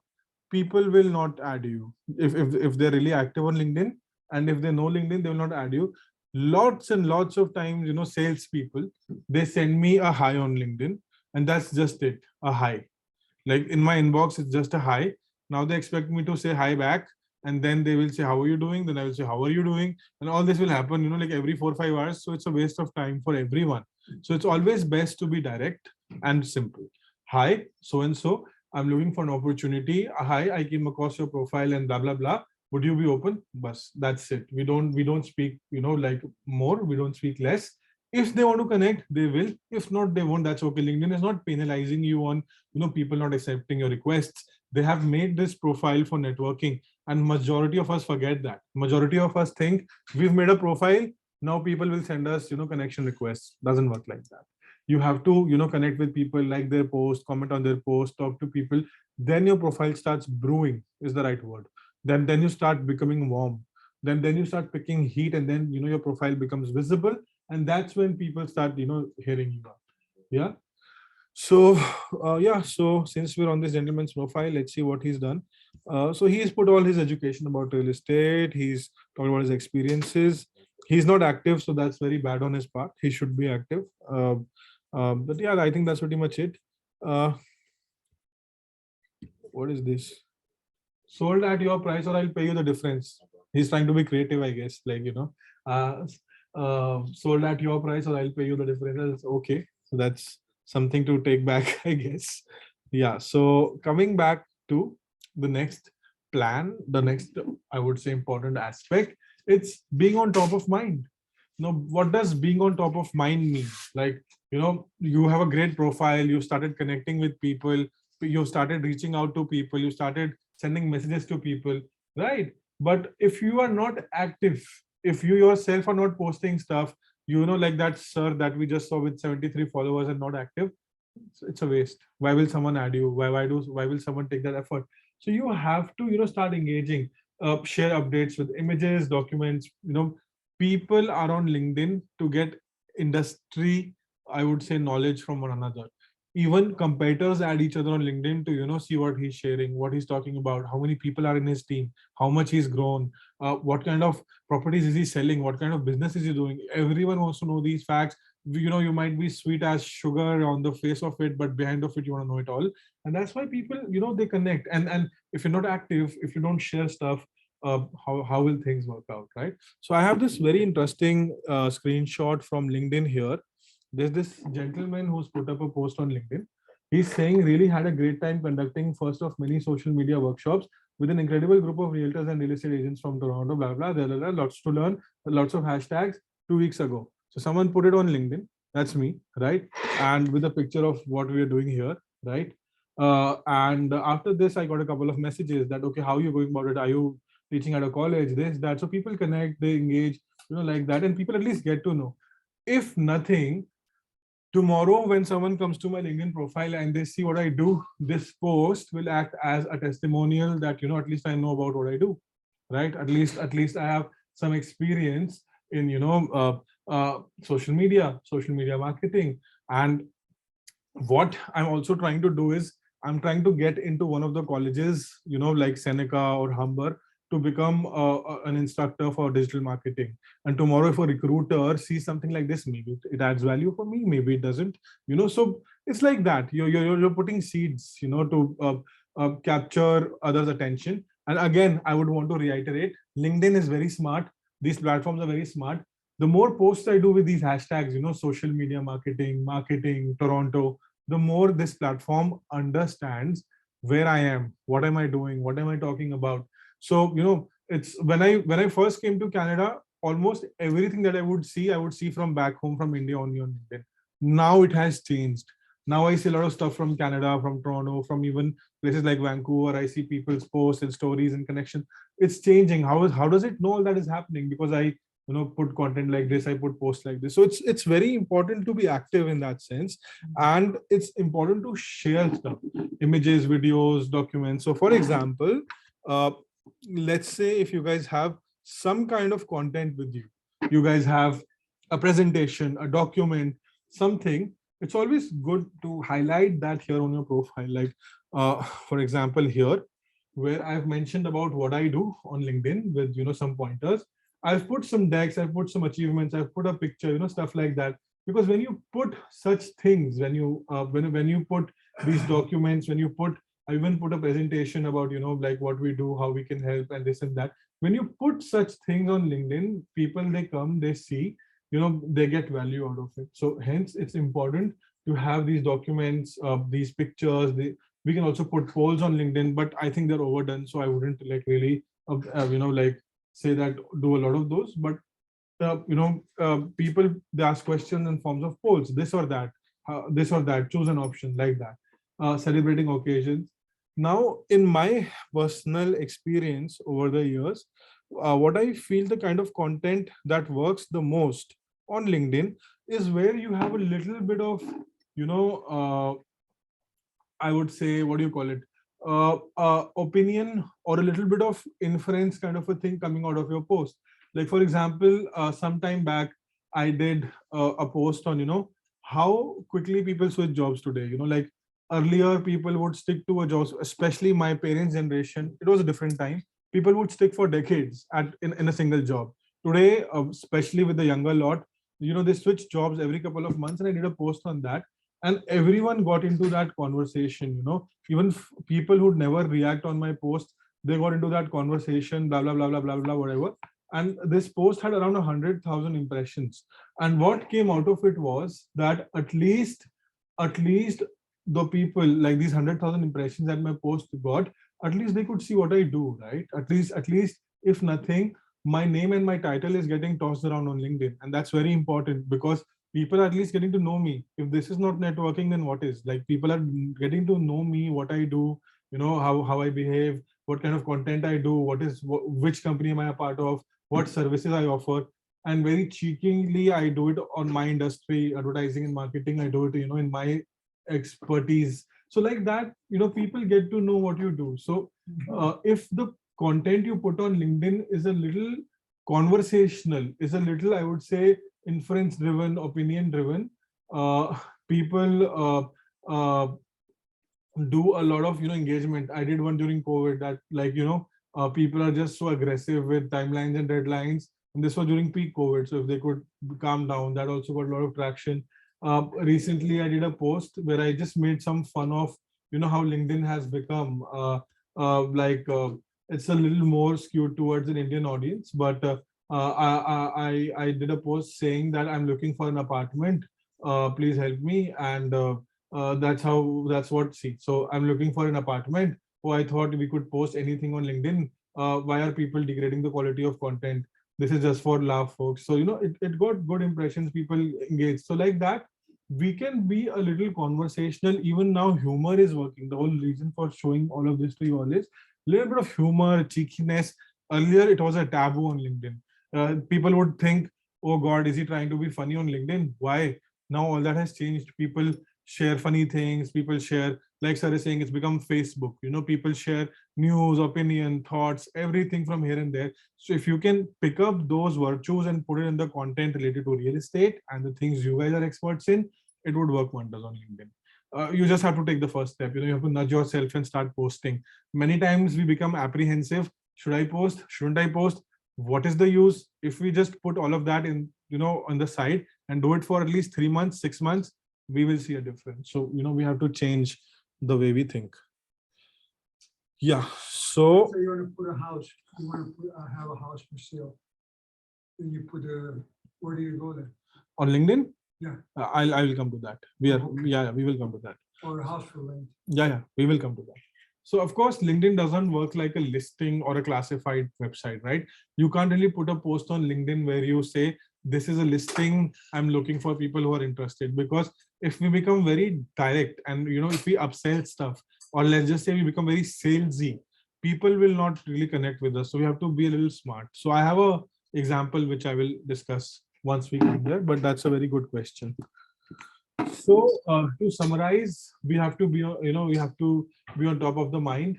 people will not add you if they're really active on LinkedIn. And if they know LinkedIn, they will not add you. Lots and lots of times, sales people, they send me a hi on LinkedIn, and that's just it, a hi. Like in my inbox, it's just a hi. Now they expect me to say hi back, and then they will say, how are you doing? Then I will say, how are you doing? And all this will happen, like every 4 or 5 hours. So it's a waste of time for everyone. So it's always best to be direct and simple. Hi, so and so, I'm looking for an opportunity. Hi, I came across your profile and blah blah blah. Would you be open? Bus, that's it. We don't speak, like more. We don't speak less. If they want to connect, they will. If not, they won't. That's okay. LinkedIn is not penalizing you on, people not accepting your requests. They have made this profile for networking, and majority of us forget that. Majority of us think we've made a profile, now people will send us, connection requests. Doesn't work like that. You have to, connect with people, like their post, comment on their post, talk to people. Then your profile starts brewing, is the right word. Then you start becoming warm. Then you start picking heat, and then, your profile becomes visible, and that's when people start, hearing you out. Yeah. So yeah, so since we're on this gentleman's profile, let's see what he's done. So he's put all his education about real estate. He's talked about his experiences. He's not active, so that's very bad on his part. He should be active. But yeah, I think that's pretty much it. What is this? Sold at your price, or I'll pay you the difference. He's trying to be creative, I guess. Like, sold at your price, or I'll pay you the difference. Okay, so that's something to take back, I guess. Yeah. So coming back to the next plan, the next, I would say, important aspect, it's being on top of mind. What does being on top of mind mean? Like, you have a great profile, you started connecting with people, you started reaching out to people, you started sending messages to people, right? But if you are not active, if you yourself are not posting stuff, like that sir that we just saw with 73 followers and not active, it's a waste. Why will someone add you? Why will someone take that effort? So you have to, start engaging, share updates with images, documents. People are on LinkedIn to get industry, I would say, knowledge from one another. Even competitors add each other on LinkedIn to, see what he's sharing, what he's talking about, how many people are in his team, how much he's grown, what kind of properties is he selling, what kind of business is he doing. Everyone wants to know these facts. You might be sweet as sugar on the face of it, but behind of it, you want to know it all. And that's why people, they connect. And if you're not active, if you don't share stuff, how will things work out, right? So I have this very interesting screenshot from LinkedIn here. There's this gentleman who's put up a post on LinkedIn. He's saying really had a great time conducting first of many social media workshops with an incredible group of realtors and real estate agents from Toronto, blah, blah, blah, blah, blah, lots to learn, lots of hashtags 2 weeks ago. So someone put it on LinkedIn. That's me, right? And with a picture of what we are doing here, right? And after this, I got a couple of messages that, okay, how are you going about it? Are you teaching at a college? This, that. So people connect, they engage, like that. And people at least get to know. If nothing, tomorrow when someone comes to my LinkedIn profile and they see what I do, this post will act as a testimonial that, at least I know about what I do, right? At least I have some experience in, social media marketing. And what I'm also trying to do is I'm trying to get into one of the colleges, like Seneca or Humber, to become an instructor for digital marketing. And tomorrow, if a recruiter sees something like this, maybe it adds value for me, maybe it doesn't. So it's like that. You're putting seeds, to capture others' attention. And again, I would want to reiterate: LinkedIn is very smart. These platforms are very smart. The more posts I do with these hashtags, social media marketing, Toronto, the more this platform understands where I am, what am I doing, what am I talking about. So, it's when I first came to Canada, almost everything that I would see from back home, from India, only on LinkedIn. Now it has changed. Now I see a lot of stuff from Canada, from Toronto, from even places like Vancouver. I see people's posts and stories and connection. It's changing. How does it know all that is happening? Because I put content like this, I put posts like this. So it's very important to be active in that sense. And it's important to share stuff, images, videos, documents. So for example, let's say if you guys have some kind of content with you guys have a presentation, a document, something, it's always good to highlight that here on your profile. Like, for example, here, where I've mentioned about what I do on LinkedIn with, some pointers. I've put some decks, I've put some achievements, I've put a picture, stuff like that. Because when you put such things, when you put these documents, I even put a presentation about, like what we do, how we can help, and this and that. When you put such things on LinkedIn, people, they come, they see, they get value out of it. So hence, it's important to have these documents, these pictures. We can also put polls on LinkedIn, but I think they're overdone. So I wouldn't really, like say that do a lot of those. But people, they ask questions in forms of polls, this or that, choose an option like that. Celebrating occasions. Now, in my personal experience over the years, what I feel the kind of content that works the most on LinkedIn is where you have a little bit of, I would say, what do you call it? Opinion or a little bit of inference kind of a thing coming out of your post. Like, for example, some time back, I did a post on, how quickly people switch jobs today. Like earlier, people would stick to a job, especially my parents' generation. It was a different time. People would stick for decades in a single job. Today, especially with the younger lot, they switch jobs every couple of months. And I did a post on that. And everyone got into that conversation, even people who'd never react on my post, they got into that conversation, blah, blah, blah, blah, blah, blah, whatever. And this post had around 100,000 impressions. And what came out of it was that at least the people, like these 100,000 impressions that my post got, at least they could see what I do, right? At least if nothing, my name and my title is getting tossed around on LinkedIn. And that's very important because people are at least getting to know me. If this is not networking, then what is? Like, people are getting to know me, what I do, how I behave, what kind of content I do, which company am I a part of, what services I offer. And very cheekily, I do it on my industry, advertising and marketing. I do it, in my expertise. So like that, people get to know what you do. So if the content you put on LinkedIn is a little conversational, is a little, I would say, inference driven, opinion driven, people do a lot of engagement. I did one during COVID that, like, people are just so aggressive with timelines and deadlines, and this was during peak COVID. So if they could calm down, that also got a lot of traction. Recently I did a post where I just made some fun of how LinkedIn has become it's a little more skewed towards an Indian audience, but I did a post saying that I'm looking for an apartment, please help me. And that's what, see, so I'm looking for an apartment, oh, I thought we could post anything on LinkedIn. Why are people degrading the quality of content? This is just for laugh, folks. So, it got good impressions, people engaged. So like that, we can be a little conversational. Even now, humor is working. The whole reason for showing all of this to you all is little bit of humor, cheekiness. Earlier, it was a taboo on LinkedIn. People would think, oh God, is he trying to be funny on LinkedIn? Why? Now all that has changed. People share funny things. People share, like Sir is saying, it's become Facebook. People share news, opinion, thoughts, everything from here and there. So if you can pick up those virtues and put it in the content related to real estate and the things you guys are experts in, it would work wonders on LinkedIn. You just have to take the first step. You have to nudge yourself and start posting. Many times we become apprehensive. Should I post? Shouldn't I post? What is the use? If we just put all of that in, on the side and do it for at least 3 months, 6 months, we will see a difference. So, we have to change the way we think. Yeah. So So you want to put a house, you want to have a house for sale. Then you put where do you go then? on LinkedIn, Yeah. I will come to that. We will come to that. Or a house for rent? Yeah, we will come to that. So of course, LinkedIn doesn't work like a listing or a classified website, right? You can't really put a post on LinkedIn where you say, this is a listing, I'm looking for people who are interested. Because if we become very direct and, if we upsell stuff, or let's just say we become very salesy, people will not really connect with us. So we have to be a little smart. So I have a example which I will discuss once we come there, but that's a very good question. So to summarize, we have to be, we have to be on top of the mind.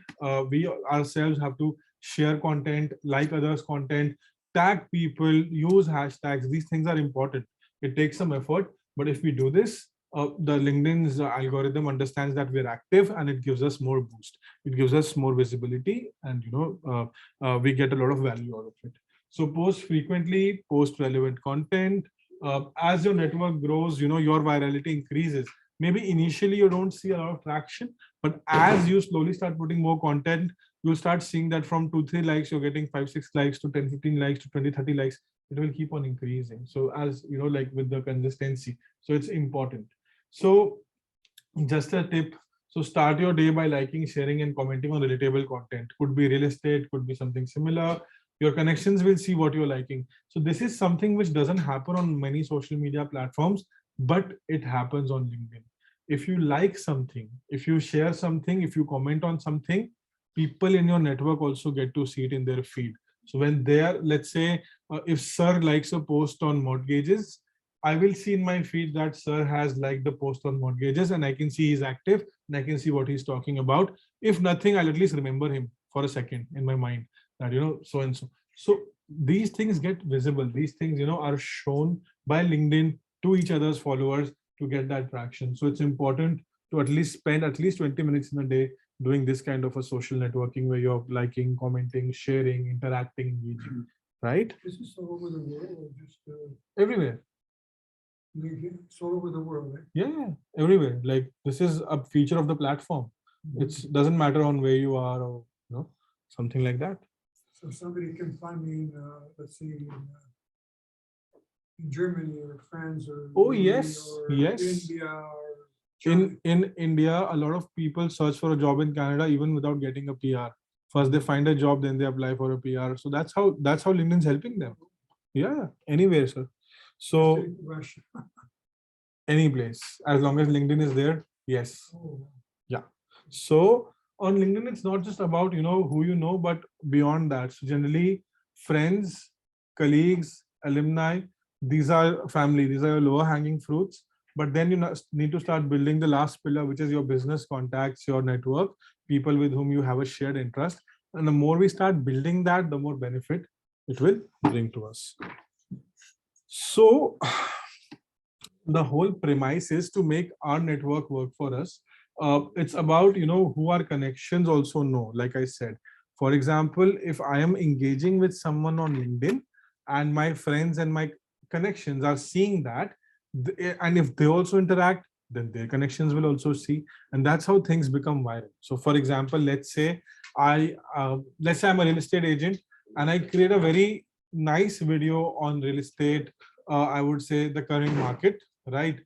We ourselves have to share content, like others' content, tag people, use hashtags. These things are important. It takes some effort, but if we do this, the LinkedIn's algorithm understands that we're active, and it gives us more boost. It gives us more visibility, and we get a lot of value out of it. So post frequently, post relevant content. As your network grows, your virality increases. Maybe initially you don't see a lot of traction, but as you slowly start putting more content, you'll start seeing that from 2-3 likes, you're getting 5-6 likes to 10-15 likes to 20-30 likes. It will keep on increasing. So as like with the consistency, so it's important. So just a tip. So start your day by liking, sharing, and commenting on relatable content. Could be real estate, could be something similar. Your connections will see what you're liking. So this is something which doesn't happen on many social media platforms, but it happens on LinkedIn. If you like something, if you share something, if you comment on something, people in your network also get to see it in their feed. So when they are, let's say, if Sir likes a post on mortgages, I will see in my feed that Sir has liked the post on mortgages, and I can see he's active and I can see what he's talking about. If nothing, I'll at least remember him for a second in my mind that, so and so. So these things get visible. These things, are shown by LinkedIn to each other's followers to get that traction. So it's important to at least spend at least 20 minutes in a day doing this kind of a social networking where you're liking, commenting, sharing, interacting, engaging, right? This is all over the world or just Everywhere. LinkedIn? It's all over the world, right? Yeah, everywhere. Like this is a feature of the platform. It doesn't matter on where you are or something like that. So somebody can find me in, let's say, in Germany or France or Oh, Italy yes, or yes. India or China. In India, a lot of people search for a job in Canada even without getting a PR. First they find a job, then they apply for a PR. So that's how LinkedIn's helping them. Yeah, anywhere, sir. So Let's take Russia. any place, as long as LinkedIn is there, yes. Oh, So on LinkedIn, it's not just about who you know, but beyond that. So generally, friends, colleagues, alumni, these are family. These are your lower hanging fruits. But then you need to start building the last pillar, which is your business contacts, your network, people with whom you have a shared interest. And the more we start building that, the more benefit it will bring to us. So the whole premise is to make our network work for us. It's about who our connections also know. Like I said, for example, if I am engaging with someone on LinkedIn and my friends and my connections are seeing that, and if they also interact, then their connections will also see, and that's how things become viral. So for example, let's say I'm a real estate agent and I create a very nice video on real estate, I would say the current market, right?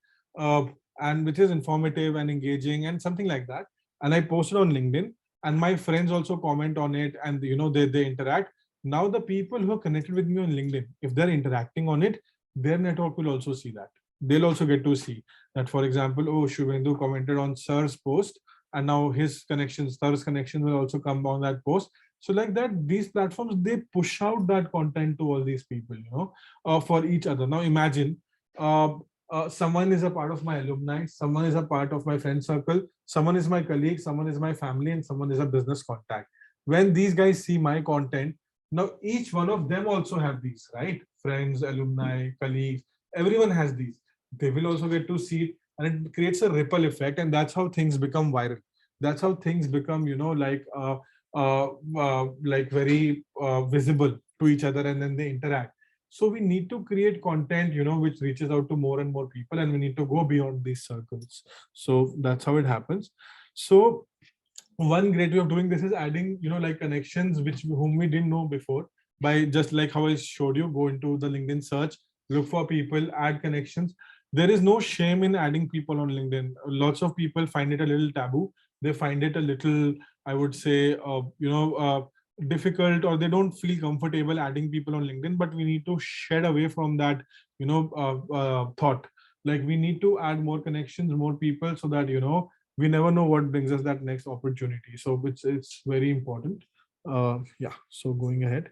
And which is informative and engaging and something like that. And I posted on LinkedIn. and my friends also comment on it, and they interact. Now the people who are connected with me on LinkedIn, if they're interacting on it, their network will also see that. They'll also get to see that, for example, oh, Shubhendu commented on Sir's post, and now his connections, Sir's connections will also come on that post. So like that, these platforms, they push out that content to all these people, for each other. Now imagine, uh, someone is a part of my alumni, someone is a part of my friend circle, someone is my colleague, someone is my family, and someone is a business contact. When these guys see my content, now each one of them also have these, right? Friends, alumni, colleagues, everyone has these. They will also get to see it, and it creates a ripple effect, and that's how things become viral. That's how things become, like very visible to each other, and then they interact. So we need to create content, which reaches out to more and more people, and we need to go beyond these circles. So that's how it happens. So one great way of doing this is adding, like connections which whom we didn't know before, by just like how I showed you, go into the LinkedIn search, look for people, add connections. There is no shame in adding people on LinkedIn. Lots of people find it a little taboo. They find it a little, I would say, difficult, or they don't feel comfortable adding people on LinkedIn. But we need to shed away from that, thought. Like we need to add more connections, more people, so that we never know what brings us that next opportunity. So it's very important. Yeah. So going ahead.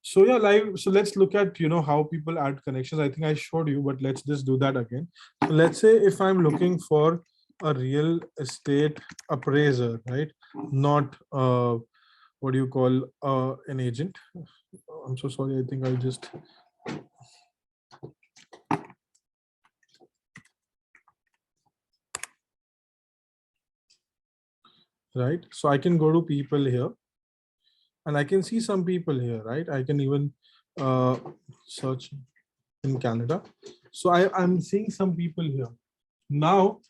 So yeah, live. So let's look at how people add connections. I think I showed you, but let's just do that again. So let's say if I'm looking for a real estate appraiser, right? Not what do you call an agent? I'm so sorry. I think I just. Right. So I can go to people here, and I can see some people here, right? I can even search in Canada. So I'm seeing some people here. Now,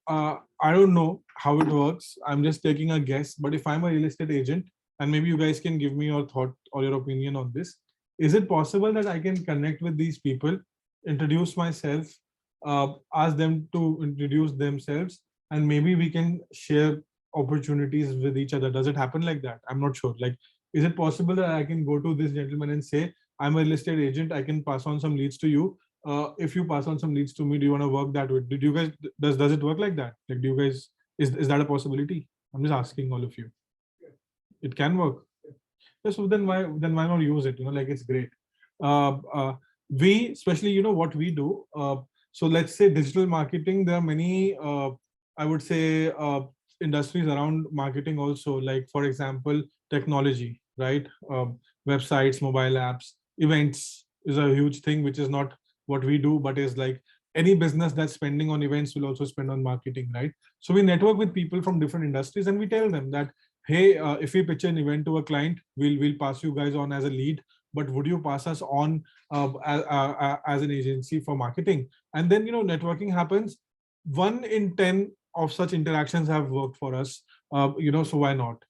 I don't know how it works. I'm just taking a guess. But if I'm a real estate agent, and maybe you guys can give me your thought or your opinion on this, is it possible that I can connect with these people, introduce myself, ask them to introduce themselves, and maybe we can share opportunities with each other? Does it happen like that? I'm not sure. Like, is it possible that I can go to this gentleman and say, I'm a real estate agent, I can pass on some leads to you. If you pass on some leads to me, do you want to work that way? Did you guys, does it work like that? Like, do you guys, is that a possibility? I'm just asking all of you. It can work. Yeah, so then why not use it? Like, it's great. We, especially, what we do. So let's say digital marketing, there are many, I would say, industries around marketing also, like for example, technology, right? Websites, mobile apps, events is a huge thing, which is not what we do, but is like any business that's spending on events will also spend on marketing, right? So we network with people from different industries, and we tell them that, hey, if we pitch an event to a client, we'll pass you guys on as a lead, but would you pass us on as an agency for marketing? And then networking happens. 1 in 10 of such interactions have worked for us, so why not?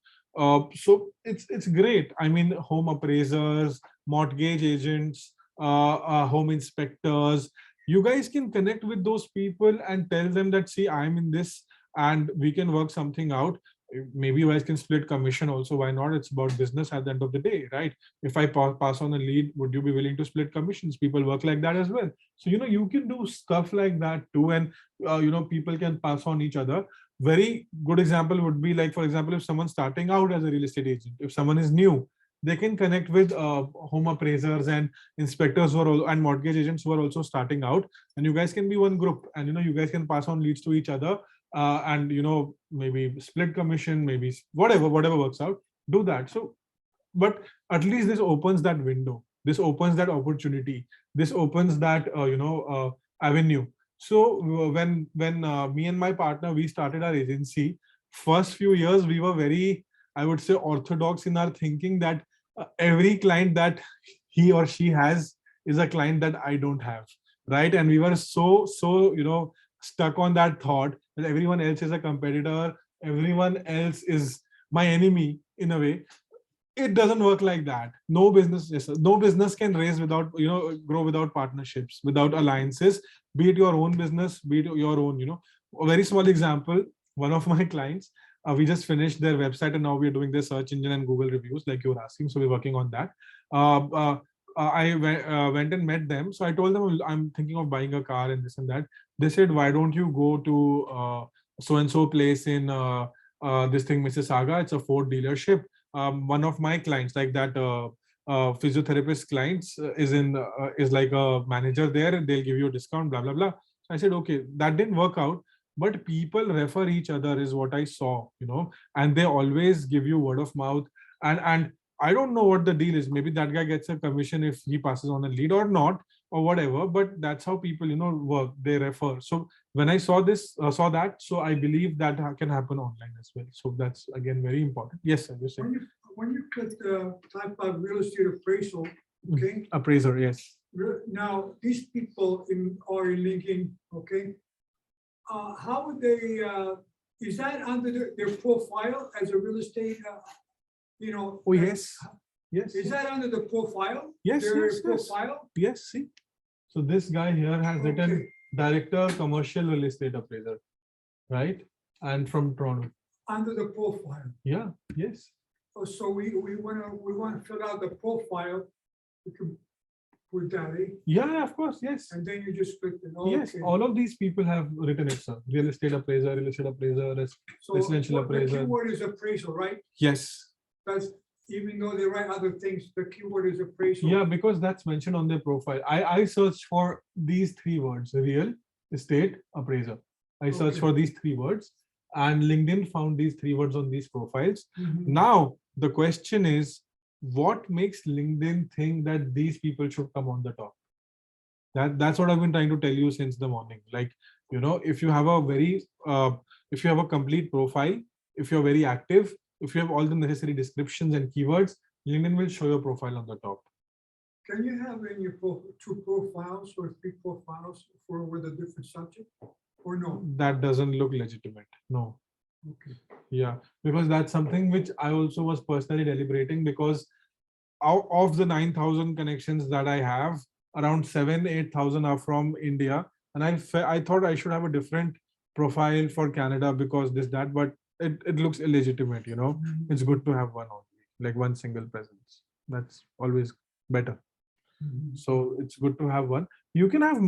So it's great. I mean, home appraisers, mortgage agents, home inspectors, you guys can connect with those people and tell them that, see, I'm in this and we can work something out. Maybe you guys can split commission also, why not? It's about business at the end of the day, right? If I pass on a lead, would you be willing to split commissions? People work like that as well. So you can do stuff like that too, and people can pass on each other. Very good example would be, like, for example, if someone's starting out as a real estate agent, if someone is new, they can connect with home appraisers and inspectors who are and mortgage agents who are also starting out, and you guys can be one group, and you guys can pass on leads to each other, and maybe split commission, maybe whatever works out, do that. So, but at least this opens that window, this opens that opportunity, this opens that avenue. So when me and my partner, we started our agency, first few years we were very, I would say, orthodox in our thinking that every client that he or she has is a client that I don't have, right? And we were so stuck on that thought that everyone else is a competitor, everyone else is my enemy in a way. It doesn't work like that. No business can raise without, grow without partnerships, without alliances, be it your own business, be it your own, a very small example. One of my clients, We just finished their website and now we're doing their search engine and Google reviews, like you were asking. So we're working on that. Went and met them. So I told them I'm thinking of buying a car and this and that. They said, why don't you go to so and so place in this thing, Mississauga? It's a Ford dealership. One of my clients, like that physiotherapist clients, is like a manager there. They'll give you a discount. Blah blah blah. So I said, okay, that didn't work out. But people refer each other is what I saw, and they always give you word of mouth. And I don't know what the deal is. Maybe that guy gets a commission if he passes on a lead or not, or whatever. But that's how people, work. They refer. So when I saw that, so I believe that can happen online as well. So that's again very important. Yes, sir. You're saying. When you click the type of real estate appraisal, okay? Appraiser, yes. Now, these people are in LinkedIn, okay? How would they, is that under their profile as a real estate, Oh yes, yes. Is that under the profile? Yes, Their yes, yes. profile? Yes, see. So this guy here has written Okay. Director Commercial Real Estate Appraiser, right? And from Toronto. Under the profile. Yeah, yes. Oh, so we wanna fill out the profile. You can put that in, Yeah, of course, yes. and then you just click it. Yes, Okay. all of these people have written it, sir. Real estate appraiser, So residential what the appraiser. keyword is appraisal, right? Yes. That's, even though they write other things, the keyword is appraisal. Yeah, because that's mentioned on their profile. I searched for these three words: real estate appraiser. I searched Okay. for these three words, and LinkedIn found these three words on these profiles. Mhm. Now, the question is, what makes LinkedIn think that these people should come on the top? That's what I've been trying to tell you since the morning. Like, if you have if you have a complete profile, if you're very active, if you have all the necessary descriptions and keywords, LinkedIn will show your profile on the top. Can you have in your two profiles or three profiles with a different subject, or no? That doesn't look legitimate. No. Okay. Yeah, because that's something which I also was personally deliberating, because out of the 9,000 connections that I have, around 8,000 are from India. And I thought I should have a different profile for Canada because this, that, but it looks illegitimate, It's good to have one only, like one single presence. That's always better. So it's good to have one. You can have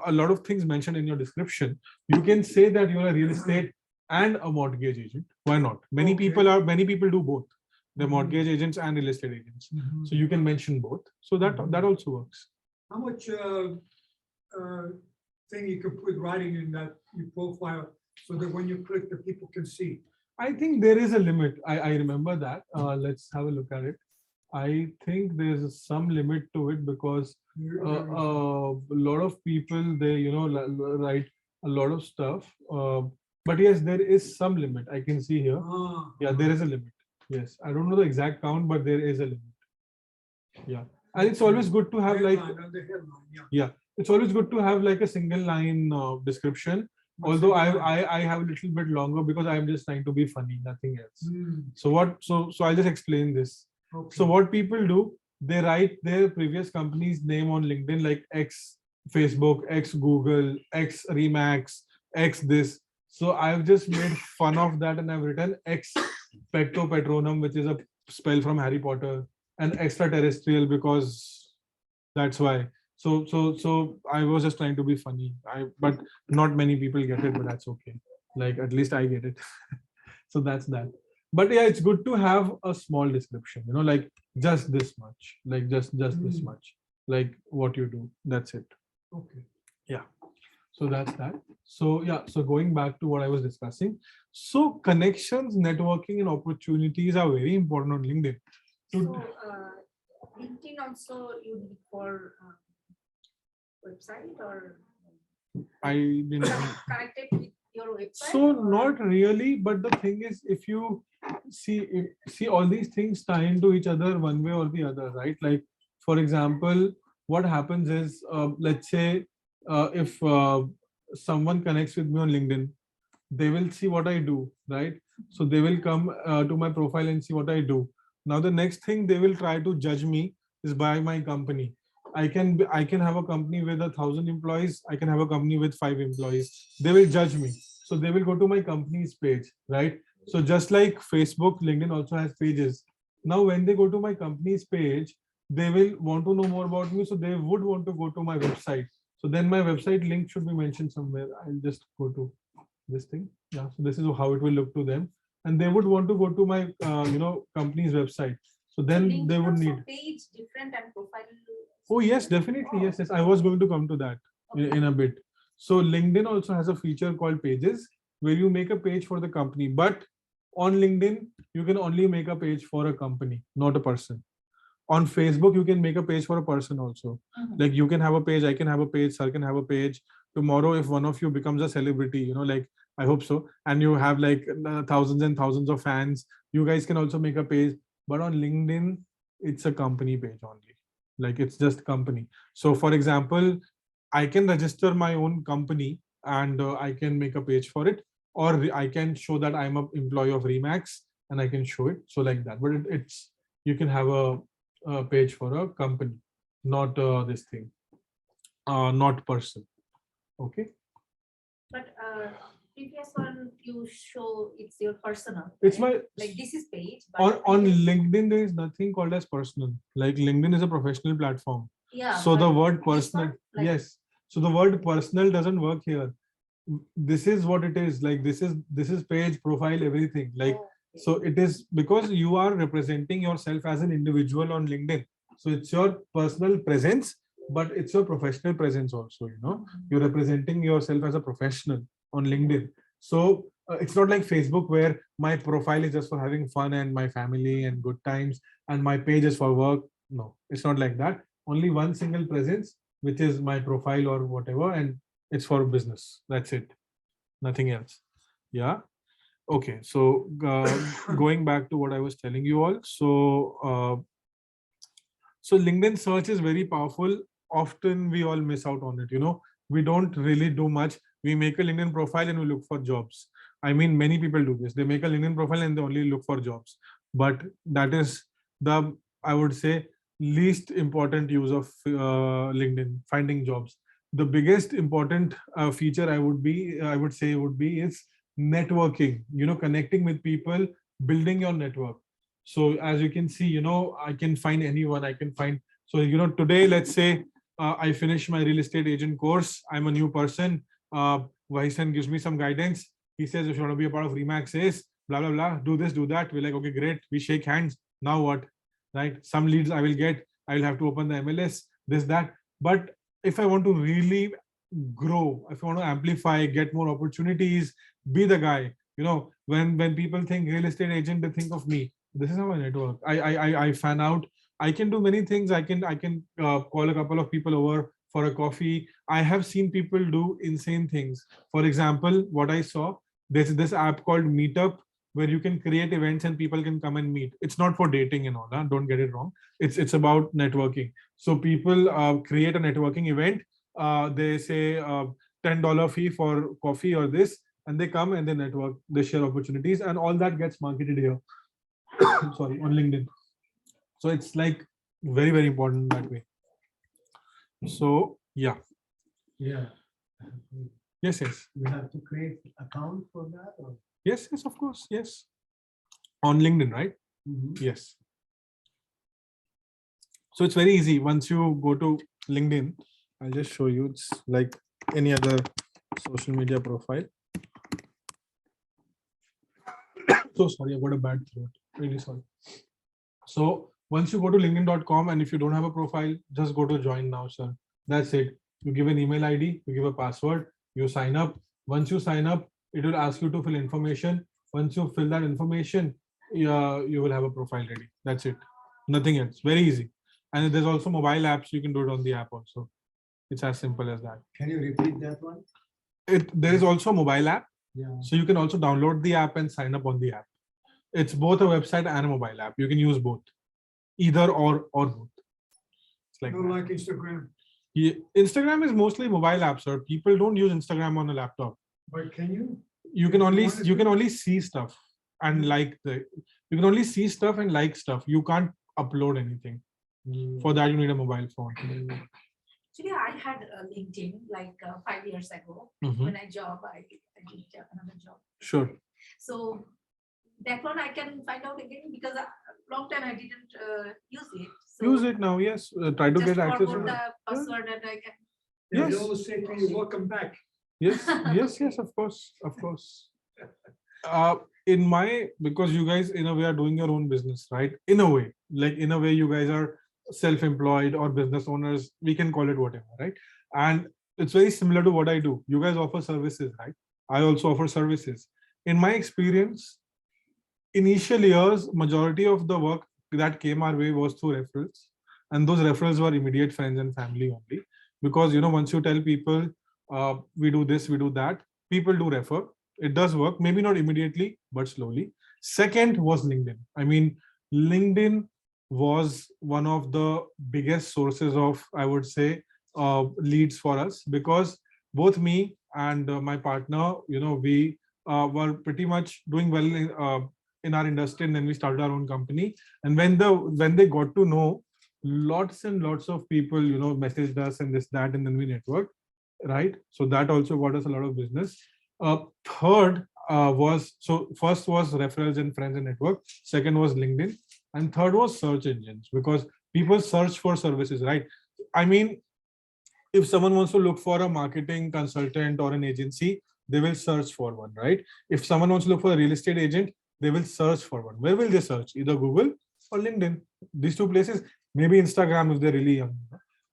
a lot of things mentioned in your description. You can say that you're a real estate and a mortgage agent. Why not? Many Okay. people do both. They're mortgage agents and real estate agents. Mhm. So you can mention both. So that also works. How much thing you can put writing in that your profile so that when you click, the people can see? I think there is a limit. I remember that. Let's have a look at it. I think there's some limit to it because a lot of people, they write a lot of stuff. But yes, there is some limit. I can see here. Yeah, there is a limit. Yes, I don't know the exact count, but there is a limit. Yeah, and it's always good to have like, Headline, on the headline, yeah, it's always good to have like a single line description. Although I have a little bit longer because I'm just trying to be funny, nothing else. Hmm, So I'll just explain this. okay. So what people do, they write their previous company's name on LinkedIn, like X Facebook, X Google, X Remax, X this. So I've just made fun of that and I've written X Pecto Patronum, which is a spell from Harry Potter, and extraterrestrial because that's why. So I was just trying to be funny. But not many people get it, but that's okay. Like at least I get it. So that's that. But yeah, it's good to have a small description, like just this much, like just this much, like what you do. That's it. Okay. So that's that. So yeah, so going back to what I was discussing. So connections, networking, and opportunities are very important on LinkedIn. So LinkedIn also you need for website or I didn't. connected with your website? So or- not really, but the thing is, if you see all these things tie into each other one way or the other, right? Like for example, what happens is, let's say if someone connects with me on LinkedIn, they will see what I do, right? So they will come to my profile and see what I do. Now the next thing they will try to judge me is by my company. I can have a company with 1,000 employees. I can have a company with 5 employees. They will judge me. So they will go to my company's page, right? So just like Facebook, LinkedIn also has pages. Now, when they go to my company's page, they will want to know more about me. So they would want to go to my website. So then my website link should be mentioned somewhere. I'll just go to this thing. Yeah. So this is how it will look to them. And they would want to go to my, company's website. So then they LinkedIn would also need. page different and profile. Oh, yes, definitely. Yes, yes. I was going to come to that in a bit. So LinkedIn also has a feature called pages where you make a page for the company. But on LinkedIn, you can only make a page for a company, not a person. On Facebook, you can make a page for a person also. Mhm. Like you can have a page, I can have a page, sir can have a page. Tomorrow, if one of you becomes a celebrity, like I hope so, and you have like thousands and thousands of fans, you guys can also make a page. But on LinkedIn, it's a company page only. Like it's just company. So for example, I can register my own company and I can make a page for it, or I can show that I'm an employee of Remax and I can show it. So like that. But it's you can have a page for a company, not this thing, not person. Okay. But previous one you show it's your personal. It's right? my like this is page. on previous- LinkedIn. There is nothing called as personal. Like LinkedIn is a professional platform. Yeah. So the but word it's personal, not like- yes. So the word personal doesn't work here. This is what it is. Like this is page, profile, everything. Like Oh, okay. so it is because you are representing yourself as an individual on LinkedIn. So it's your personal presence, but it's your professional presence also. Mhm. You're representing yourself as a professional on LinkedIn. So it's not like Facebook where my profile is just for having fun and my family and good times, and my page is for work. No, it's not like that. Only one single presence, which is my profile or whatever, and it's for business. That's it. Nothing else. Yeah. Okay. So going back to what I was telling you all. So LinkedIn search is very powerful. Often we all miss out on it. We don't really do much. We make a LinkedIn profile and we look for jobs. I mean, many people do this. They make a LinkedIn profile and they only look for jobs. But that is the, I would say, least important use of LinkedIn, finding jobs. The biggest important feature I would say would be is networking, connecting with people, building your network. So as you can see, I can find anyone. I can find. So today, let's say I finish my real estate agent course. I'm a new person. Vahisan gives me some guidance. He says, if you want to be a part of Remax, is blah blah blah. Do this, do that. We're like, okay, great. We shake hands. Now what? Right? Some leads I will get. I will have to open the MLS. This that. But if I want to really grow, if I want to amplify, get more opportunities, be the guy. When people think real estate agent, they think of me. This is how I network. I fan out. I can do many things. I can call a couple of people over for a coffee. I have seen people do insane things. For example, what I saw, there's this app called Meetup where you can create events and people can come and meet. It's not for dating and all that. Don't get it wrong. It's about networking. So people create a networking event. They say $10 fee for coffee or this, and they come and they network. They share opportunities, and all that gets marketed here. Sorry, on LinkedIn. So it's like very, very important that way. So yeah. Yeah. Yes, yes. We have to create account for that or? Yes, yes, of course. Yes. On LinkedIn, right? Mhm. Yes. So it's very easy. Once you go to LinkedIn, I'll just show you. It's like any other social media profile. So sorry, I've got a bad throat. Really sorry. So once you go to linkedin.com, and if you don't have a profile, just go to join now, sir. That's it. You give an email ID, you give a password, you sign up. Once you sign up, it will ask you to fill information. Once you fill that information, you will have a profile ready. That's it. Nothing else. Very easy. And there's also mobile apps. You can do it on the app also. It's as simple as that. Can you repeat that one? There is also a mobile app. Yeah. So you can also download the app and sign up on the app. It's both a website and a mobile app. You can use both, either or both. It's like No, that. like Instagram, Yeah, Instagram is mostly mobile apps, sir. People don't use Instagram on a laptop. but can you? You can If you only wanted you can to- only see stuff and like you can only see stuff and like stuff. You can't upload anything. For that, you need a mobile phone. Actually, I had a LinkedIn like 5 years ago. Mhm. When I did another job. Sure. So Declan, I can find out again because a long time I didn't use it. So Use it now, yes. Try to just get access to forward it. the password and I can. Yeah, Yes. they'll say to you, welcome back. Yes, yes, yes, of course, of course. In my, because you guys in a way are doing your own business, right? In a way, like in a way, you guys are self-employed or business owners. We can call it whatever, right? And it's very similar to what I do. You guys offer services, right? I also offer services. In my experience, initial years, majority of the work that came our way was through referrals, and those referrals were immediate friends and family only. Because once you tell people, we do this, we do that, people do refer. It does work, maybe not immediately, but slowly. Second was LinkedIn. I mean, LinkedIn was one of the biggest sources of, I would say, leads for us, because both me and my partner, we were pretty much doing well in our industry, and then we started our own company. And when they got to know, lots and lots of people messaged us and this that, and then we networked, right? So that also got us a lot of business. Third was, so first was referrals and friends and network, second was LinkedIn, and third was search engines, because people search for services, right? I mean, if someone wants to look for a marketing consultant or an agency, they will search for one, right? If someone wants to look for a real estate agent, they will search for one. Where will they search? Either Google or LinkedIn. These two places, maybe Instagram if they're really young.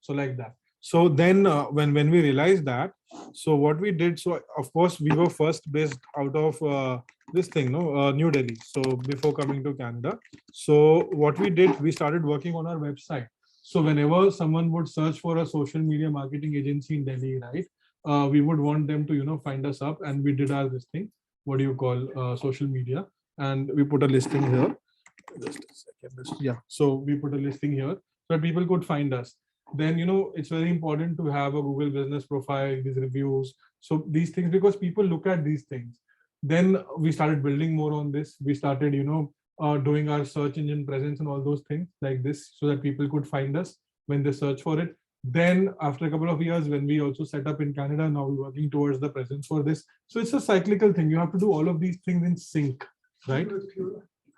So like that. So then when we realized that, so what we did, so of course we were first based out of this thing, New Delhi. So before coming to Canada, so what we did, we started working on our website. So whenever someone would search for a social media marketing agency in Delhi, right, we would want them to find us up, and we did our this thing. What do you call social media? And we put a listing here. Just a second. Yeah. So we put a listing here so that people could find us. Then it's very important to have a Google business profile, these reviews. So these things, because people look at these things. Then we started building more on this. We started doing our search engine presence and all those things like this, so that people could find us when they search for it. Then after a couple of years, when we also set up in Canada, now we're working towards the presence for this. So it's a cyclical thing. You have to do all of these things in sync, right?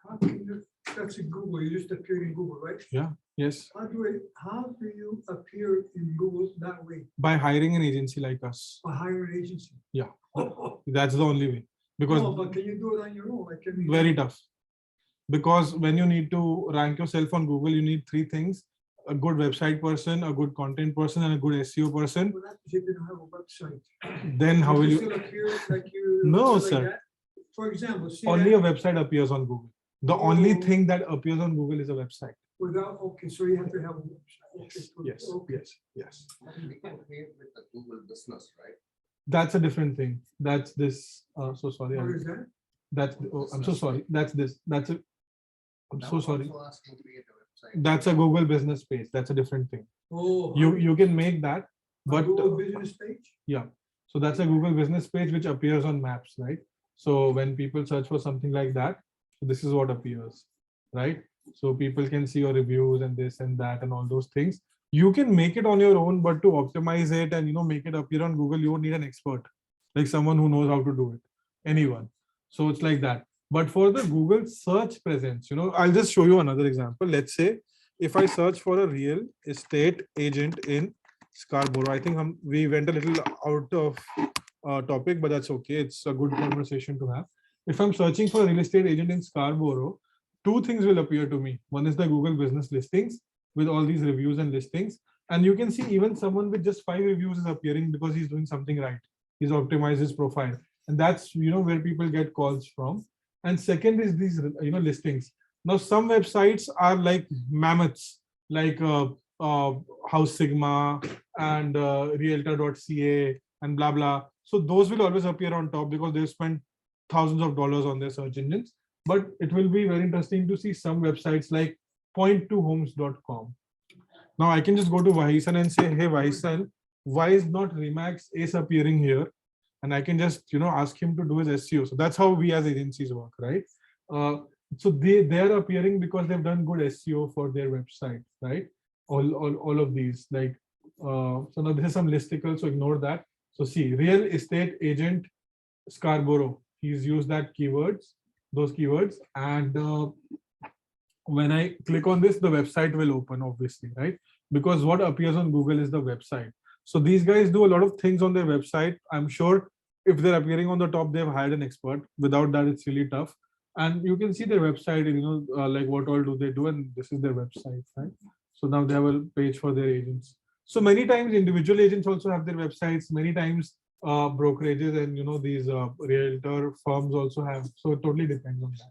How can you, that's in Google, you just appeared in Google, right? Yeah. Yes. How do you appear in Google that way? By hiring an agency like us. A hire an agency? Yeah. Oh, That's the only way. Because no, but can you do it on your own? Like, can you? very tough. Because when you need to rank yourself on Google, you need three things: a good website person, a good content person, and a good SEO person. Well, that's if you don't have a website. Then how will Still you? appear like you? No, like sir. that? For example, see Only that a website appears on Google. The only Oh. thing that appears on Google is a website. without, okay, so you have to have a website. Okay, Yes. okay. Yes. Yes. And we can create with the Google business, right? That's a different thing. That's this. So sorry. What is that? That's. Oh, I'm so sorry. That's this. That's a. I'm Now so sorry. also asking to create a website. That's a Google business page. That's a different thing. Oh. You can make that, but Google business page? yeah. So that's a Google business page which appears on maps, right? So when people search for something like that, so this is what appears, right? So people can see your reviews and this and that and all those things. You can make it on your own, but to optimize it and make it appear on Google, you would need an expert, like someone who knows how to do it. Anyone. So it's like that. But for the Google search presence, I'll just show you another example. Let's say if I search for a real estate agent in Scarborough, I think we went a little out of topic, but that's okay. It's a good conversation to have. If I'm searching for a real estate agent in Scarborough, two things will appear to me. One is the Google business listings with all these reviews and listings. And you can see even someone with just 5 reviews is appearing because he's doing something right. He's optimized his profile. And that's, where people get calls from. And second is these, listings. Now, some websites are like mammoths, like House Sigma and realtor.ca and blah, blah. So those will always appear on top because they've spent thousands of dollars on their search engines. But it will be very interesting to see some websites like point2homes.com. Now I can just go to Vahisan and say, hey Vahisan, why is not Remax Ace appearing here? And I can just ask him to do his SEO. So that's how we as agencies work, right? So they are appearing because they've done good SEO for their website, right? All of these, like so now this is some listicle, so ignore that. So see, real estate agent Scarborough, he's used that keywords. those keywords, and when I click on this, the website will open, obviously, right? Because what appears on Google is the website. So these guys do a lot of things on their website. I'm sure if they're appearing on the top, they've hired an expert. Without that, it's really tough. And you can see their website, like what all do they do, and this is their website, right? So now they have a page for their agents. So many times individual agents also have their websites. Many times brokerages and these realtor firms also have. So it totally depends on that.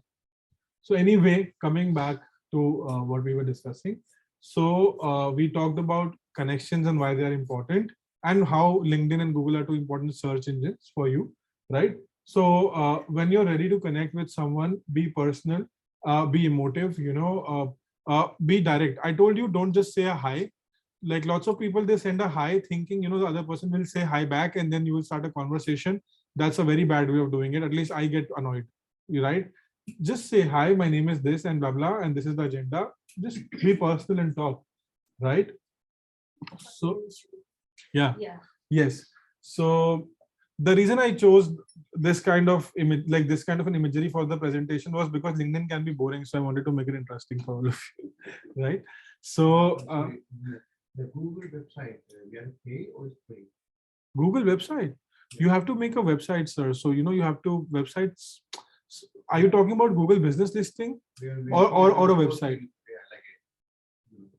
So anyway, coming back to what we were discussing. So we talked about connections and why they are important, and how LinkedIn and Google are two important search engines for you, right? So when you're ready to connect with someone, be personal, be emotive, be direct. I told you, don't just say a hi. Like lots of people, they send a hi thinking, the other person will say hi back, and then you will start a conversation. That's a very bad way of doing it. At least I get annoyed, right? Just say hi, my name is this and blah blah, and this is the agenda. Just be personal and talk, right? So yeah, yes. So the reason I chose this kind of image, like this kind of an imagery for the presentation, was because LinkedIn can be boring, so I wanted to make it interesting for all of you, right? So The Google website, we have to pay or it's free? Google website, you have to make a website, sir. So you have to websites. Are you talking about Google business listing? Or a website? Yeah, like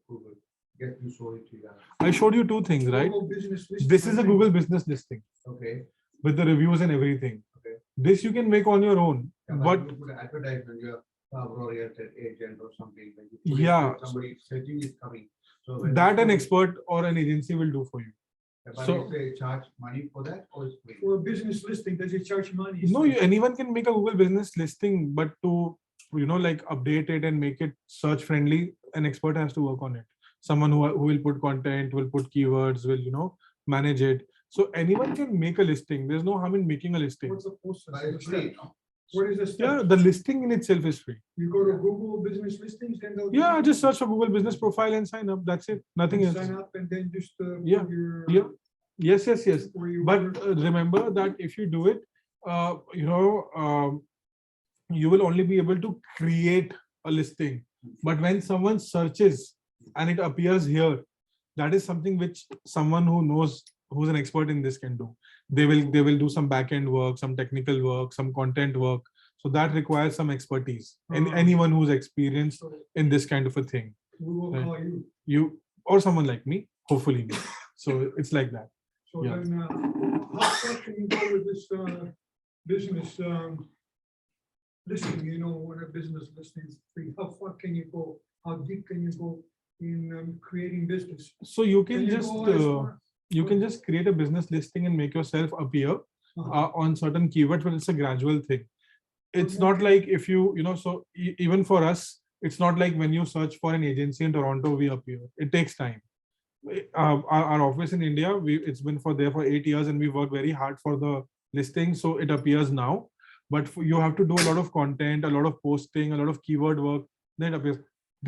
Google, get you show it to you. I showed you two things, right? Google business listing, This I is a think. Google business listing Okay. with the reviews and everything. Okay. This you can make on your own. Yeah, But you put an advertisement, you're a realtor agent or something. Like you put it, Yeah. Somebody searching is coming. So when that you an put- expert or an agency will do for you. But so- if they charge money for that or it's free? For a business listing, does it charge money? No, anyone can make a Google business listing, but to like update it and make it search friendly, an expert has to work on it. Someone who will put content, will put keywords, will manage it. So anyone can make a listing. There's no harm in making a listing. What's the process? But it's free, no? What is the Yeah, step? the listing in itself is free. You go to Google business listings, then they'll. Yeah, just search for Google business profile and sign up. That's it. Nothing else. Sign up and then just. Yeah, put your- yeah. Yes, yes, yes. where you But work. remember that if you do it, you will only be able to create a listing. But when someone searches and it appears here, that is something which someone who knows, who's an expert in this, can do. They will do some back-end work, some technical work, some content work. So that requires some expertise. And anyone who's experienced in this kind of a thing, We will Right. call you. you or someone like me, hopefully me. So it's like that. So Yeah. then, how far can you go with this, business, listing, when a business listing is free, how far can you go? How deep can you go in, creating business? So you can Can you just go as far? you can just create a business listing and make yourself appear Uh-huh. on certain keywords, but it's a gradual thing. It's Okay. not like if so even for us, it's not like when you search for an agency in Toronto, we appear. It takes time. Our office in India, it's been there for 8 years, and we work very hard for the listing, so it appears now. But you have to do a lot of content, a lot of posting, a lot of keyword work, then it appears.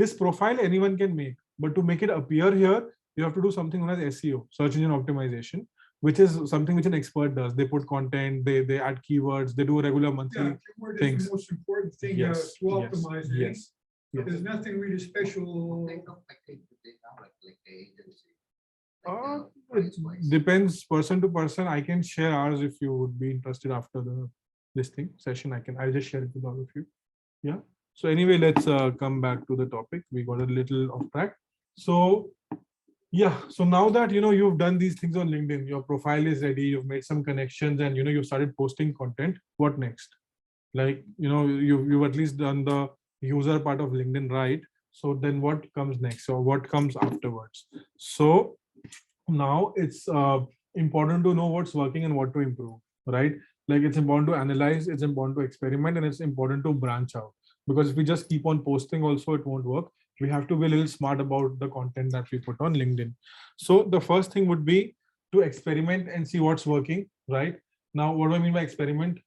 This profile anyone can make, but to make it appear here, you have to do something known as SEO, search engine optimization, which is something which an expert does. They put content, they add keywords, they do a regular monthly. Yeah, keyword is things. the most important thing Yes, to yes, optimize it. yes, yes. There's nothing really special. What kind of package do they have, like the agency? Like, It price-wise? depends person to person. I can share ours if you would be interested after the listing session. I'll just share it with all of you. Yeah. So anyway, let's come back to the topic. We got a little off track. So yeah, so now that you've done these things on LinkedIn, your profile is ready, you've made some connections, and you've started posting content. What next? Like you've at least done the user part of LinkedIn, right? So then what comes next, or what comes afterwards? So now it's important to know what's working and what to improve, right? Like it's important to analyze, it's important to experiment, and it's important to branch out. Because if we just keep on posting also, it won't work. We have to be a little smart about the content that we put on LinkedIn. So the first thing would be to experiment and see what's working, right? Now, what do I mean by experiment?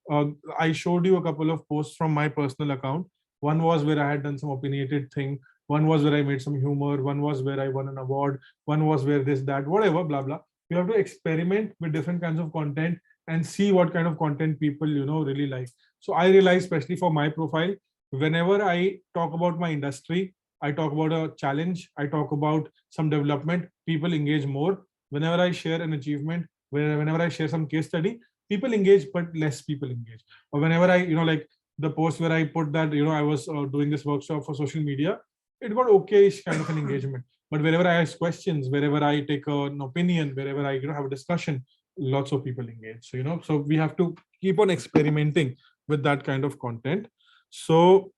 I showed you a couple of posts from my personal account. One was where I had done some opinionated thing. One was where I made some humor. One was where I won an award. One was where this, that, whatever, blah, blah. You have to experiment with different kinds of content and see what kind of content people, really like. So I realize, especially for my profile, whenever I talk about my industry, I talk about a challenge, I talk about some development, people engage more. Whenever I share an achievement, whenever I share some case study, people engage, but less people engage. Or whenever I, like the post where I put that, I was doing this workshop for social media, it got okay-ish kind of an engagement. But wherever I ask questions, wherever I take an opinion, wherever I have a discussion, lots of people engage. So, so we have to keep on experimenting with that kind of content. So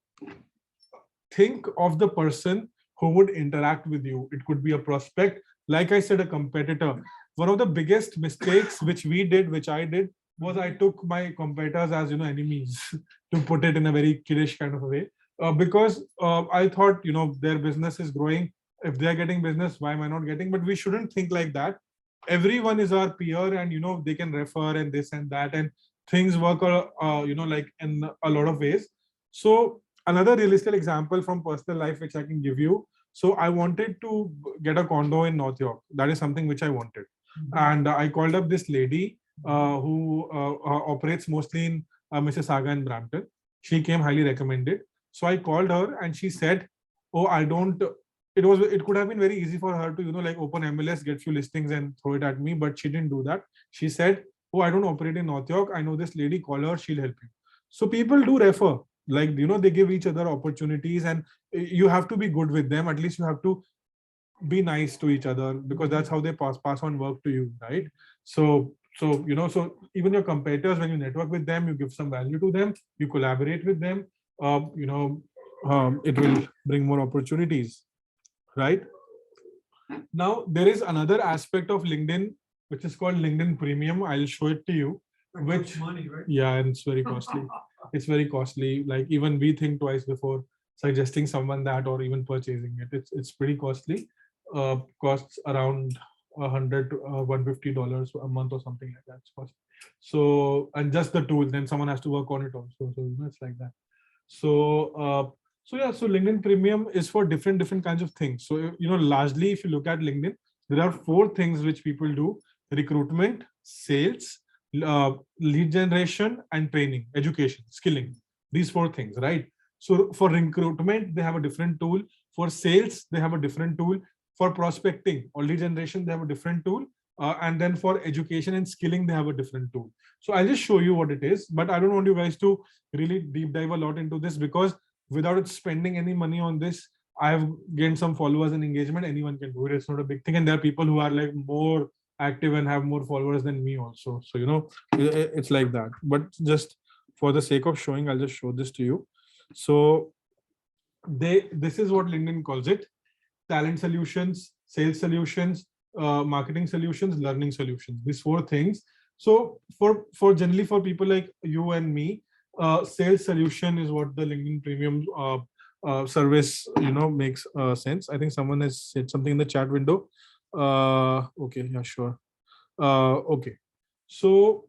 think of the person who would interact with you. It could be a prospect, like I said, a competitor. One of the biggest mistakes which we did, which I did, was I took my competitors as enemies, to put it in a very kiddish kind of a way, because I thought their business is growing. If they're getting business, why am I not getting? But we shouldn't think like that. Everyone is our peer, and they can refer and this and that, and things work like in a lot of ways. So another realistic example from personal life which I can give you. So I wanted to get a condo in North York. That is something which I wanted. And I called up this lady who operates mostly in Mississauga and Brampton. She came highly recommended. So I called her and she said, oh, I don't, it could have been very easy for her to, like open MLS, get few listings and throw it at me, but she didn't do that. She said, oh, I don't operate in North York. I know this lady, call her, she'll help you. So people do refer, like, they give each other opportunities, and you have to be good with them. At least you have to be nice to each other, because that's how they pass on work to you, right? So so even your competitors, when you network with them, you give some value to them, you collaborate with them, it will bring more opportunities, right? Now there is another aspect of LinkedIn which is called LinkedIn Premium. I'll show it to you. That Which costs money, right? Yeah, and it's very costly. It's very costly. Like even we think twice before suggesting someone that, or even purchasing it. It's pretty costly. Costs around $100 to $150 a month or something like that. It's costly. So, and just the tool, then someone has to work on it also. So it's like that. So so LinkedIn Premium is for different kinds of things. So largely, if you look at LinkedIn, there are 4 things which people do: recruitment, sales, lead generation, and training, education, skilling. These 4 things, right? So for recruitment, they have a different tool. For sales, they have a different tool. For prospecting or lead generation, they have a different tool. And then for education and skilling, they have a different tool. So I'll just show you what it is, but I don't want you guys to really deep dive a lot into this, because without spending any money on this, I have gained some followers and engagement. Anyone can do it. It's not a big thing. And there are people who are like more active and have more followers than me also. So, it's like that. But just for the sake of showing, I'll just show this to you. So this is what LinkedIn calls it: talent solutions, sales solutions, marketing solutions, learning solutions. These 4 things. So for generally for people like you and me, sales solution is what the LinkedIn Premium service makes sense. I think someone has said something in the chat window. Okay, yeah, sure. Okay, so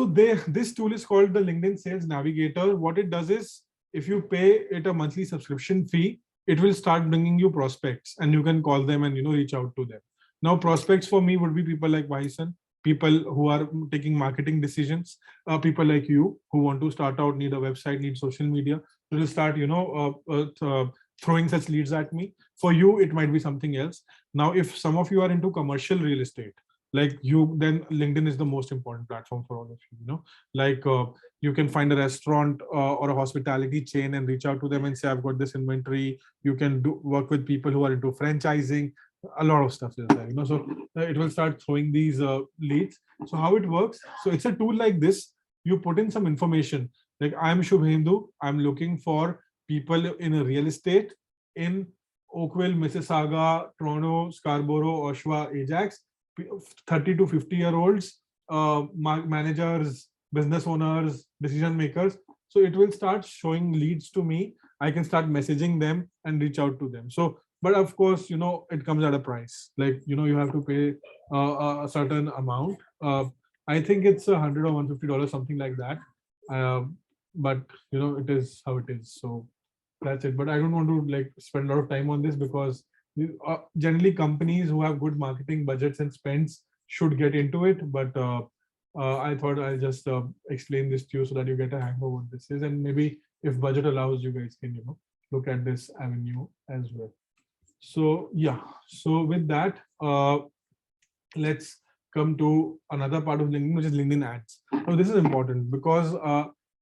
this tool is called the LinkedIn Sales Navigator. What it does is, if you pay it a monthly subscription fee, it will start bringing you prospects, and you can call them and reach out to them. Now prospects for me would be people like Vahisan, people who are taking marketing decisions, people like you who want to start out, need a website, need social media. So will start throwing such leads at me. For you, it might be something else. Now if some of you are into commercial real estate, like you, then LinkedIn is the most important platform for all of you. Like you can find a restaurant or a hospitality chain and reach out to them and say, I've got this inventory. You can work with people who are into franchising. A lot of stuff is there, so it will start throwing these leads. So how it works? So it's a tool like this. You put in some information, like I'm Shubhendu, I'm looking for people in a real estate in Oakville, Mississauga, Toronto, Scarborough, Oshawa, Ajax, 30 to 50-year-olds, managers, business owners, decision makers. So it will start showing leads to me. I can start messaging them and reach out to them. So, but of course, it comes at a price. Like, you have to pay a certain amount. I think it's $100 or $150, something like that. But it is how it is. So that's it. But I don't want to like spend a lot of time on this, because generally companies who have good marketing budgets and spends should get into it. But I thought I'll just explain this to you so that you get a hang of what this is, and maybe if budget allows, you guys can look at this avenue as well. So yeah, so with that, let's come to another part of LinkedIn, which is LinkedIn ads. Now this is important because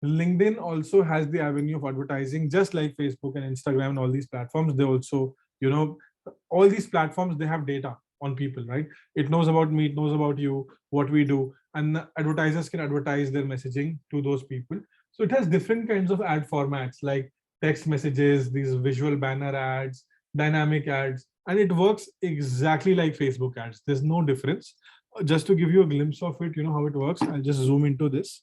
LinkedIn also has the avenue of advertising, just like Facebook and Instagram and all these platforms. They also, all these platforms, they have data on people, right? It knows about me, it knows about you, what we do, and the advertisers can advertise their messaging to those people. So it has different kinds of ad formats like text messages, these visual banner ads, dynamic ads, and it works exactly like Facebook ads. There's no difference. Just to give you a glimpse of it, how it works, I'll just zoom into this.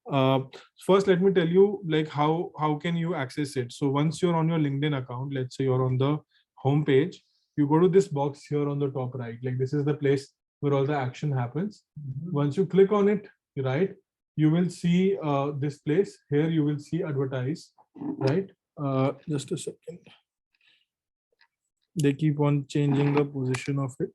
First, let me tell you like how can you access it. So once you're on your LinkedIn account, let's say you're on the home page, you go to this box here on the top right. Like this is the place where all the action happens. Once you click on it, right, you will see this place here. You will see advertise, right? Just a second. They keep on changing the position of it.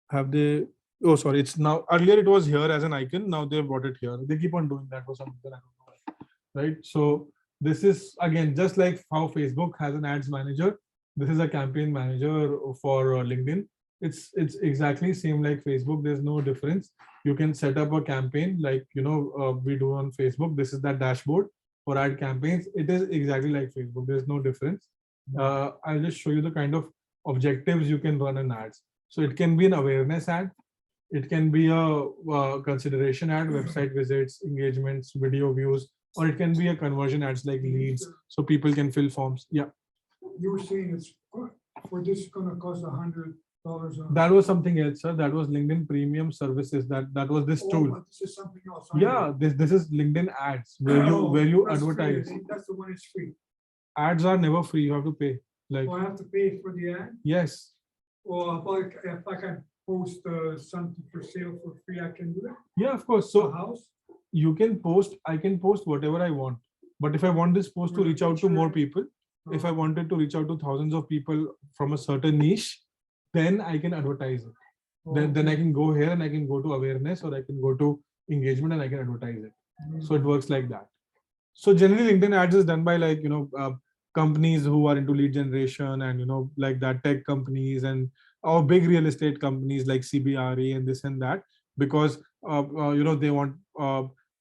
Have they? Oh, sorry. It's now, earlier it was here as an icon. Now they've brought it here. They keep on doing that for some reason. I don't know. Right. So this is again, just like how Facebook has an ads manager. This is a campaign manager for LinkedIn. It's exactly same like Facebook. There's no difference. You can set up a campaign like, we do on Facebook. This is that dashboard for ad campaigns. It is exactly like Facebook. There's no difference. I'll just show you the kind of objectives you can run in ads. So it can be an awareness ad. It can be a consideration ad, website visits, engagements, video views, or it can be a conversion ads like leads. So people can fill forms. Yeah. You were saying it's for this going to cost $100. That was something else, sir. That was LinkedIn Premium Services. That was this tool. But this is something else. Yeah, this is LinkedIn ads where you That's free. advertise. That's the one that's free. Ads are never free. You have to pay. Like Oh, I have to pay for the ad? yes, Or if I can post something for sale for free, I can do that? yeah, of course. A So house? you can post. I can post whatever I want. But if I want this post to reach out to more people, if I wanted to reach out to thousands of people from a certain niche, then I can advertise it. Then I can go here and I can go to awareness, or I can go to engagement and I can advertise it. So it works like that. So generally LinkedIn ads is done by like, companies who are into lead generation and, like that, tech companies and or big real estate companies like CBRE and this and that, because, they want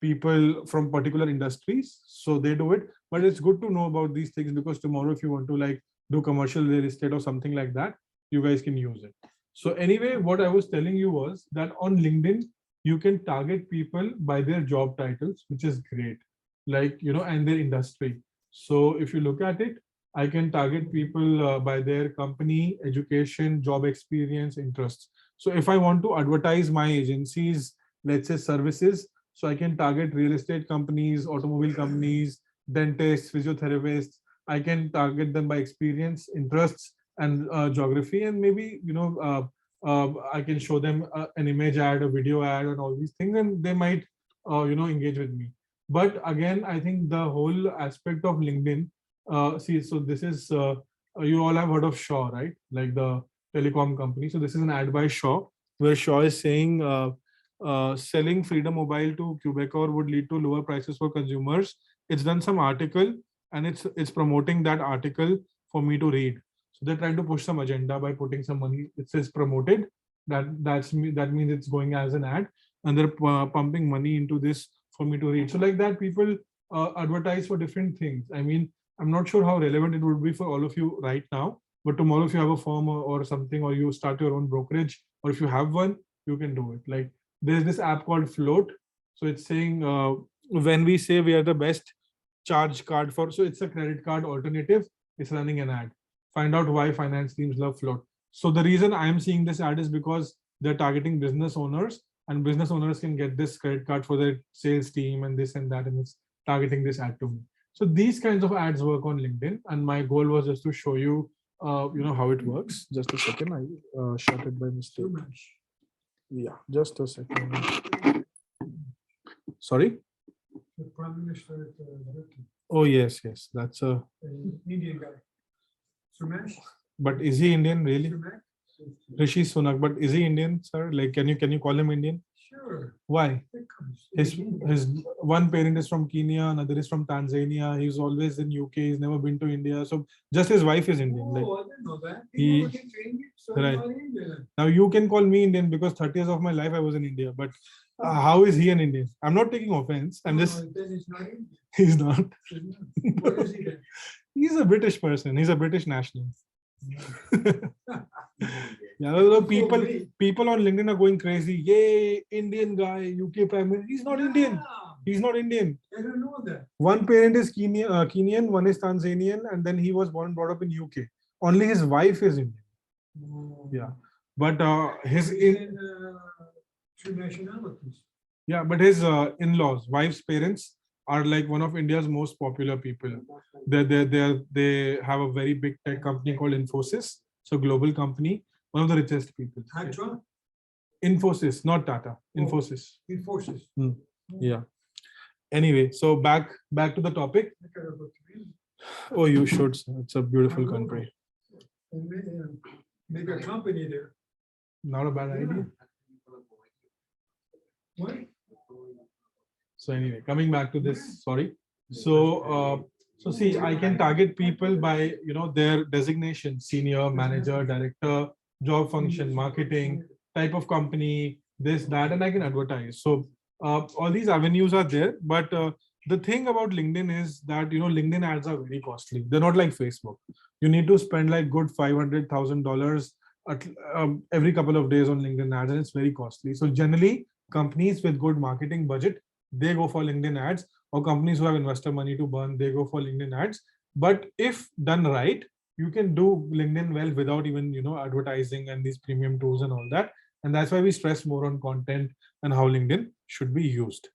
people from particular industries. So they do it, but it's good to know about these things because tomorrow, if you want to like do commercial real estate or something like that, you guys can use it. So anyway, what I was telling you was that on LinkedIn, you can target people by their job titles, which is great, like, and their industry. So if you look at it, I can target people by their company, education, job experience, interests. So if I want to advertise my agencies, let's say services, so I can target real estate companies, automobile companies, dentists, physiotherapists. I can target them by experience, interests, and geography, and maybe I can show them an image ad, a video ad, and all these things, and they might engage with me. But again, I think the whole aspect of LinkedIn, see, so this is you all have heard of Shaw, right? Like the telecom company. So this is an ad by Shaw, where Shaw is saying selling Freedom Mobile to Quebecor would lead to lower prices for consumers. It's done some article and it's promoting that article for me to read. So they're trying to push some agenda by putting some money. It says promoted. That means it's going as an ad, and they're pumping money into this for me to read. So like that, people advertise for different things. I mean, I'm not sure how relevant it would be for all of you right now, but tomorrow if you have a firm or something, or you start your own brokerage, or if you have one, you can do it. Like there's this app called Float. So it's saying when we say we are the best charge card for, so it's a credit card alternative, it's running an ad. Find out why finance teams love Float. So the reason I am seeing this ad is because they're targeting business owners, and business owners can get this credit card for their sales team and this and that, and it's targeting this ad to me. So these kinds of ads work on LinkedIn, and my goal was just to show you, how it works. Just a second, I shut it by mistake. Yeah, just a second. Sorry. The Prime Minister, Oh yes, that's a. Indian guy. Sumesh? But is he Indian really? Sumesh? Rishi Sunak, but is he Indian, sir? Like, can you call him Indian? Sure. Why? Because His one parent is from Kenya, another is from Tanzania. He's always in UK. He's never been to India. So just his wife is Indian. Like, Oh, I didn't know that. he- He never came to India, so Right. he's not Indian. now you can call me Indian because 30 years of my life I was in India. But how is he an Indian? I'm not taking offense. I'm just No, then he's not Indian. he's not. What is he then? He's a British person. He's a British national. Yeah, although people on LinkedIn are going crazy. Yay, Indian guy, UK prime minister. He's not Indian. Yeah, He's not Indian. I don't know that. One parent is Kenyan, one is Tanzanian, and then he was born and brought up in UK. Only his wife is Indian. Oh. Yeah, but his He's in two nationalities. yeah, but his in-laws, wife's parents are like one of India's most popular people. They have a very big tech company called Infosys, so global company, one of the richest people. Hydra, Infosys, not Tata. Infosys. Enforces. Yeah. Anyway, so back to the topic. I gotta look to him. Oh, you should, sir. It's a beautiful country. And make a company there. Not a bad idea. What? So anyway, coming back to this, sorry. So see, I can target people by their designation: senior, manager, director, job function, marketing, type of company, this, that, and I can advertise. So all these avenues are there, but the thing about LinkedIn is that LinkedIn ads are very costly. They're not like Facebook. You need to spend like good $500,000 every couple of days on LinkedIn ads, and it's very costly. So generally, companies with good marketing budget, they go for LinkedIn ads, or companies who have investor money to burn, they go for LinkedIn ads. But if done right, you can do LinkedIn well without even advertising and these premium tools and all that. And that's why we stress more on content and how LinkedIn should be used.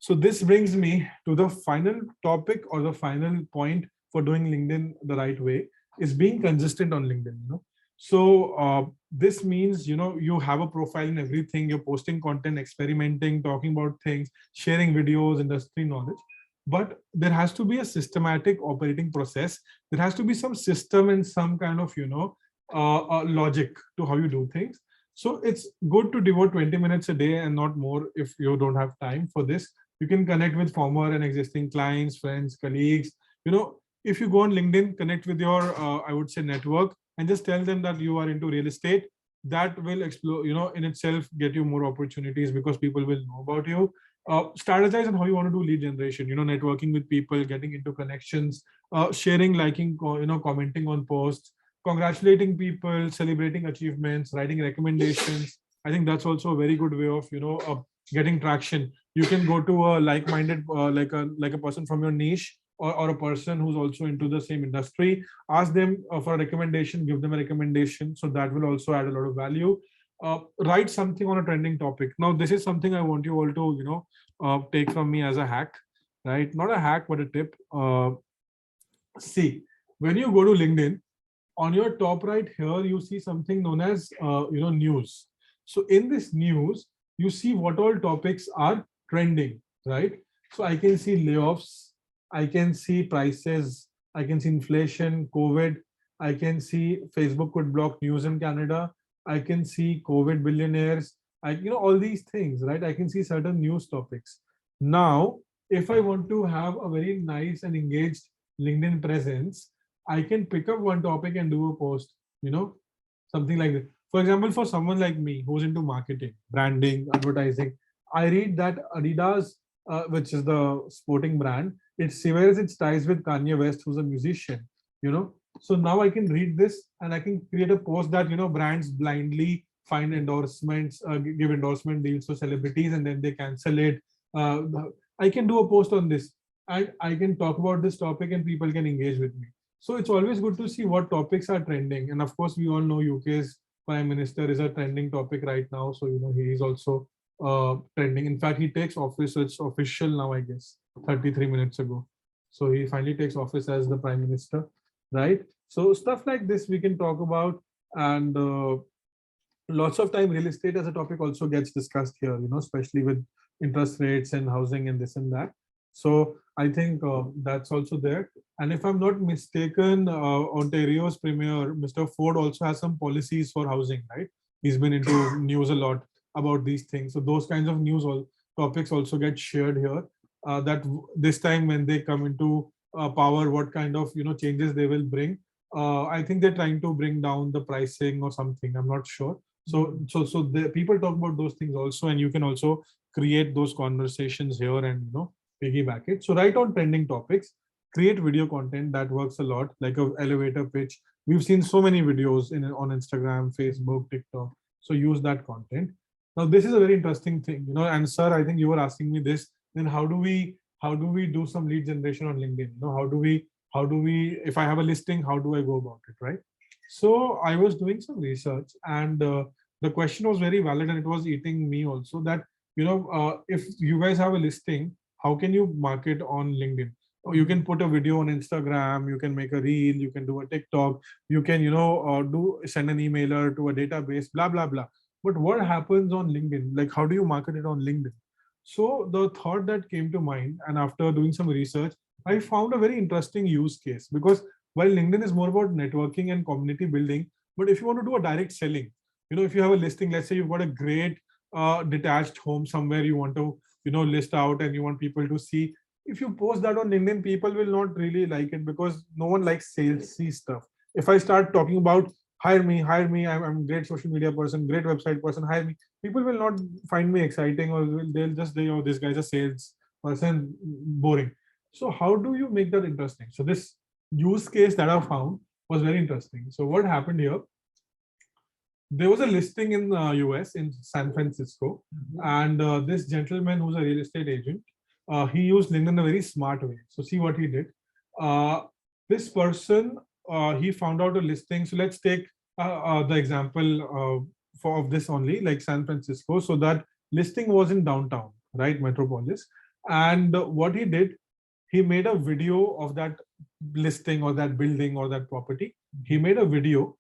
So this brings me to the final topic, or the final point for doing LinkedIn the right way, is being consistent on LinkedIn. So this means you have a profile in everything. You're posting content, experimenting, talking about things, sharing videos, industry knowledge. But there has to be a systematic operating process. There has to be some system and some kind of logic to how you do things. So it's good to devote 20 minutes a day and not more if you don't have time for this. You can connect with former and existing clients, friends, colleagues. If you go on LinkedIn, connect with your, I would say, network, and just tell them that you are into real estate. That will explore, in itself, get you more opportunities because people will know about you. Strategize on how you want to do lead generation, networking with people, getting into connections, sharing, liking, commenting on posts, congratulating people, celebrating achievements, writing recommendations. I think that's also a very good way of, getting traction. You can go to a like-minded, like a person from your niche, or a person who's also into the same industry, ask them for a recommendation, give them a recommendation. So that will also add a lot of value. Write something on a trending topic. Now, this is something I want you all to, take from me as a hack, right? Not a hack, but a tip. See, when you go to LinkedIn, on your top right here, you see something known as, news. So in this news, you see what all topics are trending, right? So I can see layoffs, I can see prices, I can see inflation, COVID, I can see Facebook could block news in Canada, I can see COVID billionaires, all these things, right? I can see certain news topics. Now, if I want to have a very nice and engaged LinkedIn presence, I can pick up one topic and do a post, something like that. For example, for someone like me who's into marketing, branding, advertising, I read that Adidas, which is the sporting brand, it severs its ties with Kanye West, who's a musician, So now I can read this and I can create a post that, brands blindly find endorsements, give endorsement deals to celebrities, and then they cancel it. I can do a post on this, and I can talk about this topic and people can engage with me. So it's always good to see what topics are trending. And of course, we all know UK's Prime Minister is a trending topic right now. So, he is also trending. In fact, he takes office, it's official now, I guess, 33 minutes ago. So he finally takes office as the Prime Minister, right? So stuff like this we can talk about. And lots of time real estate as a topic also gets discussed here, especially with interest rates and housing and this and that. So I think that's also there. And if I'm not mistaken, Ontario's premier, Mr. Ford, also has some policies for housing, right? He's been into news a lot about these things. So those kinds of news all topics also get shared here. This time when they come into power, what kind of changes they will bring. I think they're trying to bring down the pricing or something. I'm not sure. So the people talk about those things also, and you can also create those conversations here and piggyback it. So write on trending topics, create video content that works a lot, like a elevator pitch. We've seen so many videos on Instagram, Facebook, TikTok. So use that content. Now this is a very interesting thing, and sir, I think you were asking me this. Then how do we do some lead generation on LinkedIn? How do we, if I have a listing, how do I go about it, right? So I was doing some research, and the question was very valid, and it was eating me also, that if you guys have a listing, how can you market on LinkedIn? Or you can put a video on Instagram, you can make a reel, you can do a TikTok, you can send an emailer to a database, blah blah blah. But what happens on LinkedIn? Like, how do you market it on LinkedIn? So the thought that came to mind, and after doing some research, I found a very interesting use case, because while LinkedIn is more about networking and community building, but if you want to do a direct selling, if you have a listing, let's say you've got a great detached home somewhere, you want to list out and you want people to see. If you post that on LinkedIn, people will not really like it, because no one likes salesy stuff. If I start talking about hire me, I'm a great social media person, great website person, hire me, people will not find me exciting, or they'll just say, oh, this guy's a sales person, boring. So how do you make that interesting? So this use case that I found was very interesting. So what happened here? There was a listing in the US in San Francisco, and this gentleman who's a real estate agent, he used LinkedIn in a very smart way. So see what he did. This person, he found out a listing. So let's take the example of this only, like San Francisco. So that listing was in downtown, right, Metropolis. And what he did, he made a video of that listing or that building or that property. He made a video.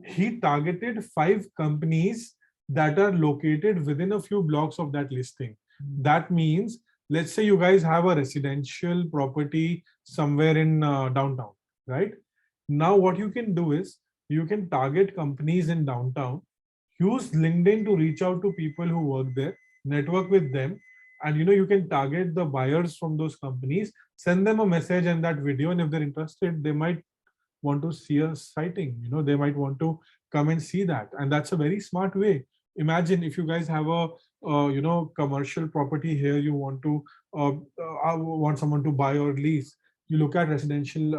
He targeted 5 companies that are located within a few blocks of that listing. That means, let's say you guys have a residential property somewhere in downtown, right? Now what you can do is, you can target companies in downtown, use LinkedIn to reach out to people who work there, network with them, and you can target the buyers from those companies, send them a message and that video, and if they're interested, they might want to see a sighting, they might want to come and see that. And that's a very smart way. Imagine if you guys have a commercial property here, you want to want someone to buy or lease, you look at residential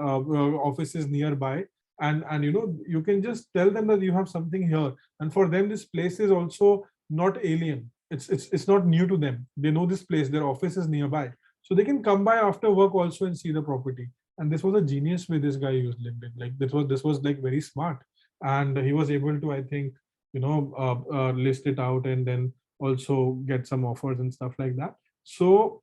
offices nearby, and you can just tell them that you have something here, and for them this place is also not alien. It's not new to them. They know this place, their office is nearby, so they can come by after work also and see the property. And this was a genius way this guy used LinkedIn. Like this was like very smart, and he was able to, I think, list it out and then also get some offers and stuff like that. So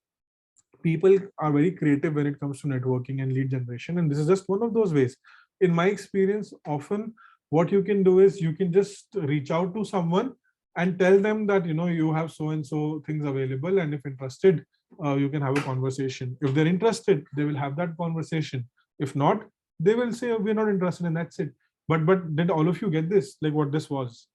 people are very creative when it comes to networking and lead generation, and this is just one of those ways. In my experience, often what you can do is, you can just reach out to someone and tell them that you have so and so things available, and if interested, you can have a conversation. If they're interested, they will have that conversation. If not, they will say, oh, we're not interested, and that's it. But did all of you get this? Like what this was?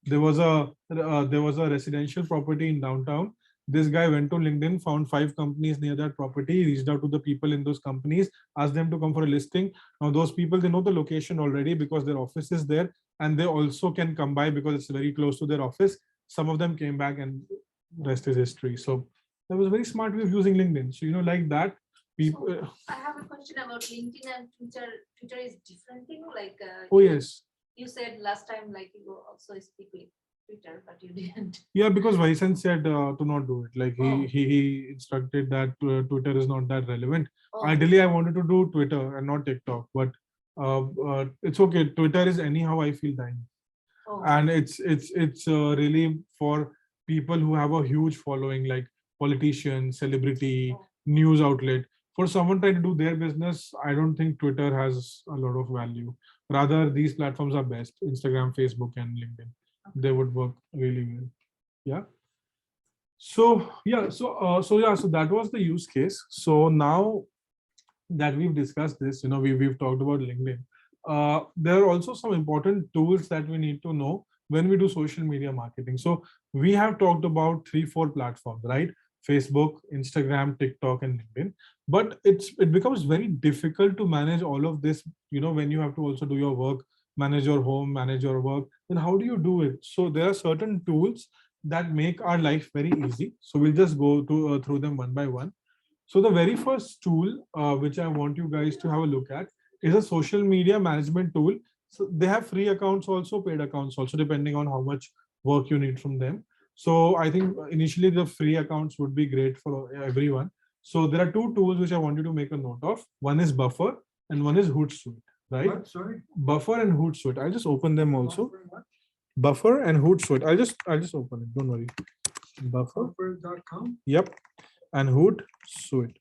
There was a residential property in downtown. This guy went to LinkedIn, found 5 companies near that property, reached out to the people in those companies, asked them to come for a listing. Now those people, they know the location already because their office is there, and they also can come by because it's very close to their office. Some of them came back, and rest is history. So that was a very smart way of using LinkedIn. So like that, people. So I have a question about LinkedIn and Twitter. Twitter is different thing, like Oh yes. you said last time, like you also speak with Twitter, but you didn't. Yeah, because Vaisen said to not do it. Like Oh. he instructed that Twitter is not that relevant. Oh. Ideally, I wanted to do Twitter and not TikTok, but it's okay. Twitter is anyhow I feel dying, Oh. and it's really for people who have a huge following, like politicians, celebrity, Oh. news outlet. For someone trying to do their business, I don't think Twitter has a lot of value. Rather, these platforms are best: Instagram, Facebook, and LinkedIn. They would work really well. Yeah. So yeah, so that was the use case. So now that we've discussed this, we've talked about LinkedIn. There are also some important tools that we need to know when we do social media marketing. So we have talked about 3-4 platforms, right? Facebook, Instagram, TikTok, and LinkedIn. But it becomes very difficult to manage all of this, when you have to also do your work, manage your home, manage your work. Then how do you do it? So there are certain tools that make our life very easy. So we'll just go through them one by one. So the very first tool, which I want you guys to have a look at, is a social media management tool. So they have free accounts also, paid accounts also, depending on how much work you need from them. So I think initially the free accounts would be great for everyone. So there are two tools which I want you to make a note of. One is Buffer and one is Hootsuite, right? What, sorry? Buffer and Hootsuite. I'll just open them also. Buffer what? Buffer and Hootsuite. I'll just open it. Don't worry. Buffer. Buffer.com. Yep. And Hootsuite.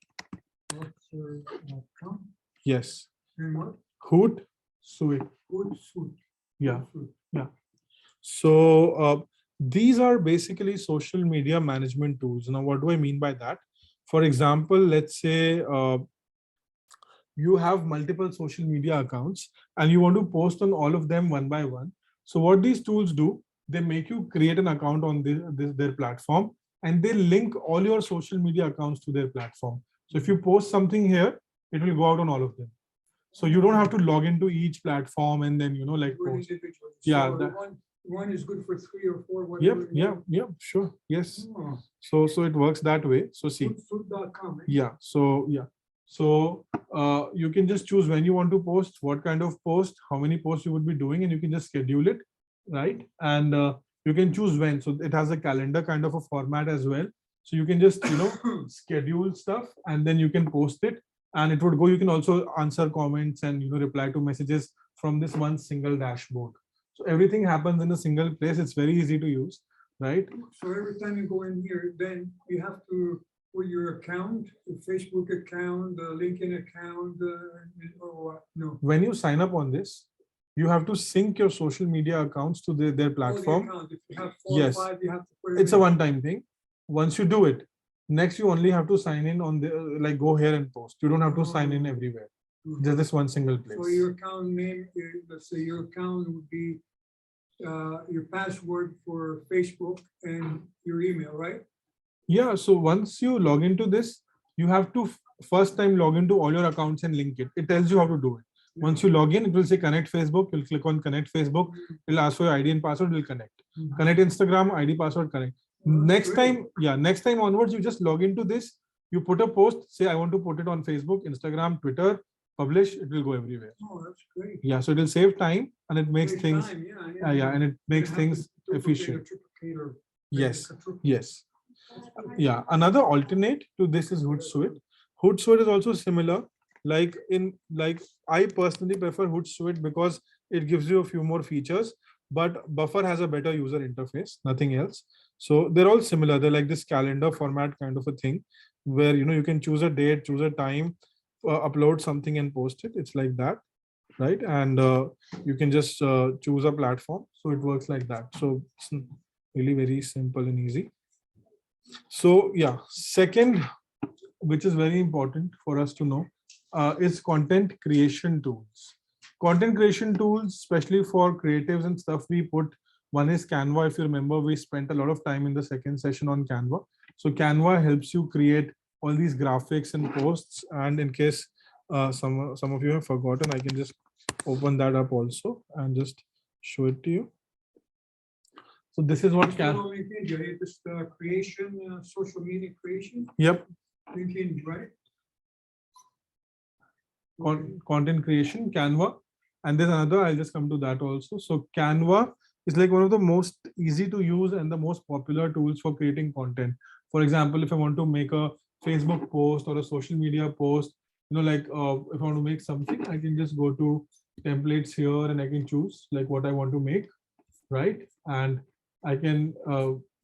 Buffer.com. Yes. And what? Hootsuite. Hootsuite. Yeah. Hootsuite. So these are basically social media management tools. Now, what do I mean by that? For example, let's say you have multiple social media accounts and you want to post on all of them one by one. So what these tools do, they make you create an account on their platform, and they link all your social media accounts to their platform. So if you post something here, it will go out on all of them. So you don't have to log into each platform and then, like We're post. individuals. Yeah, So that- one is good for 3 or 4, Yep, whatever. yeah, sure. Yes. Oh, So it works that way. So see, Hootsuite.com. yeah. So you can just choose when you want to post, what kind of post, how many posts you would be doing, and you can just schedule it, right? And you can choose when. So it has a calendar kind of a format as well. So you can just schedule stuff and then you can post it, and it would go. You can also answer comments and reply to messages from this one single dashboard. So everything happens in a single place. It's very easy to use, right? So every time you go in here, then you have to put your account, the Facebook account, the LinkedIn account, or what? No. When you sign up on this, you have to sync your social media accounts to their Oh, the platform. account. If you have 4 Yes. or 5, you have to put it It's a in. one-time thing. Once you do it, next you only have to sign in on the like go here and post. You don't have to sign in everywhere. Just this one single So place. your account name, let's say your account would be your password for Facebook and your email, right? Yeah. So once you log into this, you have to first time log into all your accounts and link it. It tells you how to do it. Once you log in, it will say connect Facebook. You'll click on connect Facebook. It'll ask for your ID and password. Will connect. Mhm. Connect Instagram, ID, password, connect. Oh, that's Next great. time, next time onwards, you just log into this. You put a post. Say I want to put it on Facebook, Instagram, Twitter. Publish. It will go everywhere. Oh, that's great. Yeah. So it will save time and it makes Saves things. time, Yeah, and it makes You have to things duplicate or efficient. triplicate or Yes. quadruplicate. Yes. Yeah. Another alternate to this is Hootsuite. Hootsuite is also similar. Like I personally prefer Hootsuite because it gives you a few more features, but Buffer has a better user interface, nothing else. So they're all similar. They're like this calendar format kind of a thing where you can choose a date, choose a time, upload something and post it. It's like that, right? And you can just choose a platform. So it works like that. So it's really very simple and easy. So yeah, second, which is very important for us to know, is content creation tools. Content creation tools, especially for creatives and stuff, we put one is Canva. If you remember, we spent a lot of time in the second session on Canva. So Canva helps you create all these graphics and posts. And in case some of you have forgotten, I can just open that up also and just show it to you. So this is what Follow LinkedIn, you hit this creation, social media creation, Yep. LinkedIn, right? Content creation, Canva. And there's another, I'll just come to that also. So Canva is like one of the most easy to use and the most popular tools for creating content. For example, if I want to make a Facebook post or a social media post, like if I want to make something, I can just go to templates here and I can choose like what I want to make, right? And I can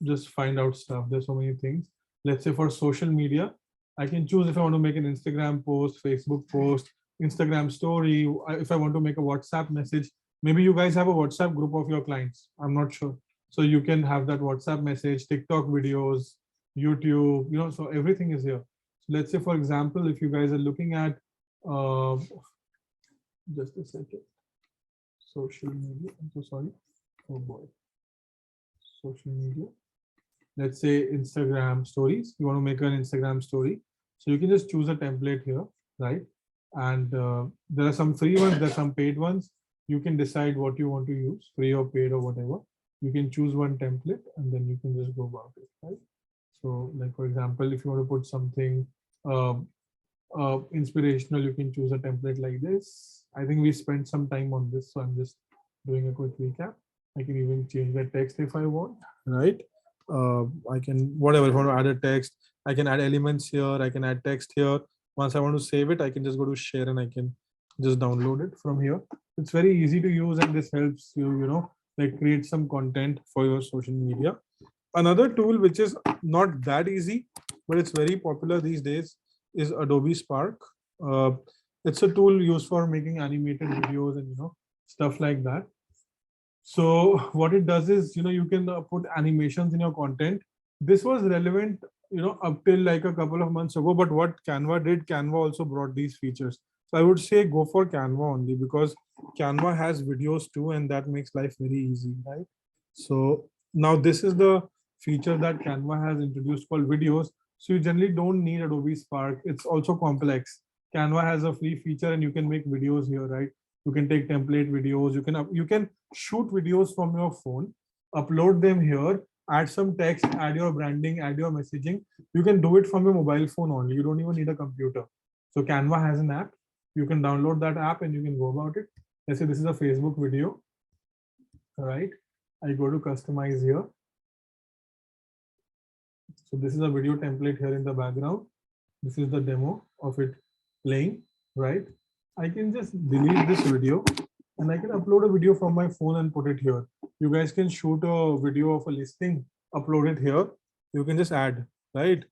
just find out stuff. There's so many things. Let's say for social media, I can choose if I want to make an Instagram post, Facebook post, Instagram story. If I want to make a WhatsApp message, maybe you guys have a WhatsApp group of your clients. I'm not sure. So you can have that WhatsApp message, TikTok videos, YouTube, so everything is here. So let's say, for example, if you guys are looking at Just a second. Social media. I'm so sorry. Oh boy. Social media. Let's say Instagram stories. You want to make an Instagram story. So you can just choose a template here, right? And there are some free ones, there are some paid ones. You can decide what you want to use, free or paid or whatever. You can choose one template and then you can just go about it, right? So like, for example, if you want to put something inspirational, you can choose a template like this. I think we spent some time on this, so I'm just doing a quick recap. I can even change the text if I want, right? I can, whatever, if I want to add a text, I can add elements here, I can add text here. Once I want to save it, I can just go to share and I can just download it from here. It's very easy to use and this helps you, like create some content for your social media. Another tool which is not that easy, but it's very popular these days is Adobe Spark. It's a tool used for making animated videos and stuff like that. So what it does is, you can put animations in your content. This was relevant, up till like a couple of months ago, but what Canva did, Canva also brought these features. So I would say go for Canva only because Canva has videos too, and that makes life very easy, right? So now this is the feature that Canva has introduced called videos. So you generally don't need Adobe Spark. It's also complex. Canva has a free feature and you can make videos here, right? You can take template videos. You can shoot videos from your phone, upload them here, add some text, add your branding, add your messaging. You can do it from your mobile phone only. You don't even need a computer. So Canva has an app. You can download that app and you can go about it. Let's say this is a Facebook video. All right. I go to customize here. So this is a video template here in the background. This is the demo of it playing, right? I can just delete this video and I can upload a video from my phone and put it here. You guys can shoot a video of a listing, upload it here. You can just add, right?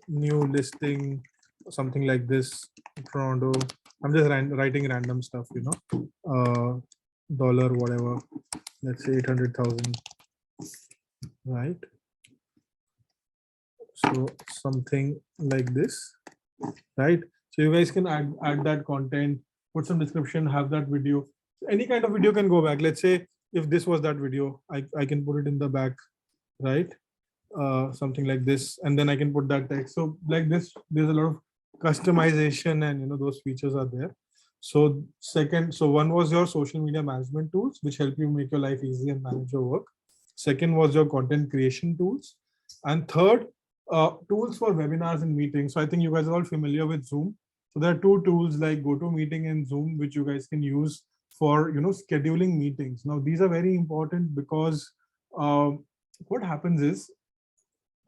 New listing, something like this, Toronto. I'm just writing random stuff, dollar, whatever. Let's say 800,000, right? So something like this, right? So you guys can add that content, put some description, have that video. Any kind of video can go back. Let's say if this was that video, I can put it in the back, right? Something like this, and then I can put that text. So like this, there's a lot of customization and those features are there. So one was your social media management tools, which help you make your life easy and manage your work. Second was your content creation tools. And third, tools for webinars and meetings. So I think you guys are all familiar with Zoom. So there are two tools like GoToMeeting and Zoom, which you guys can use for scheduling meetings. Now these are very important because what happens is,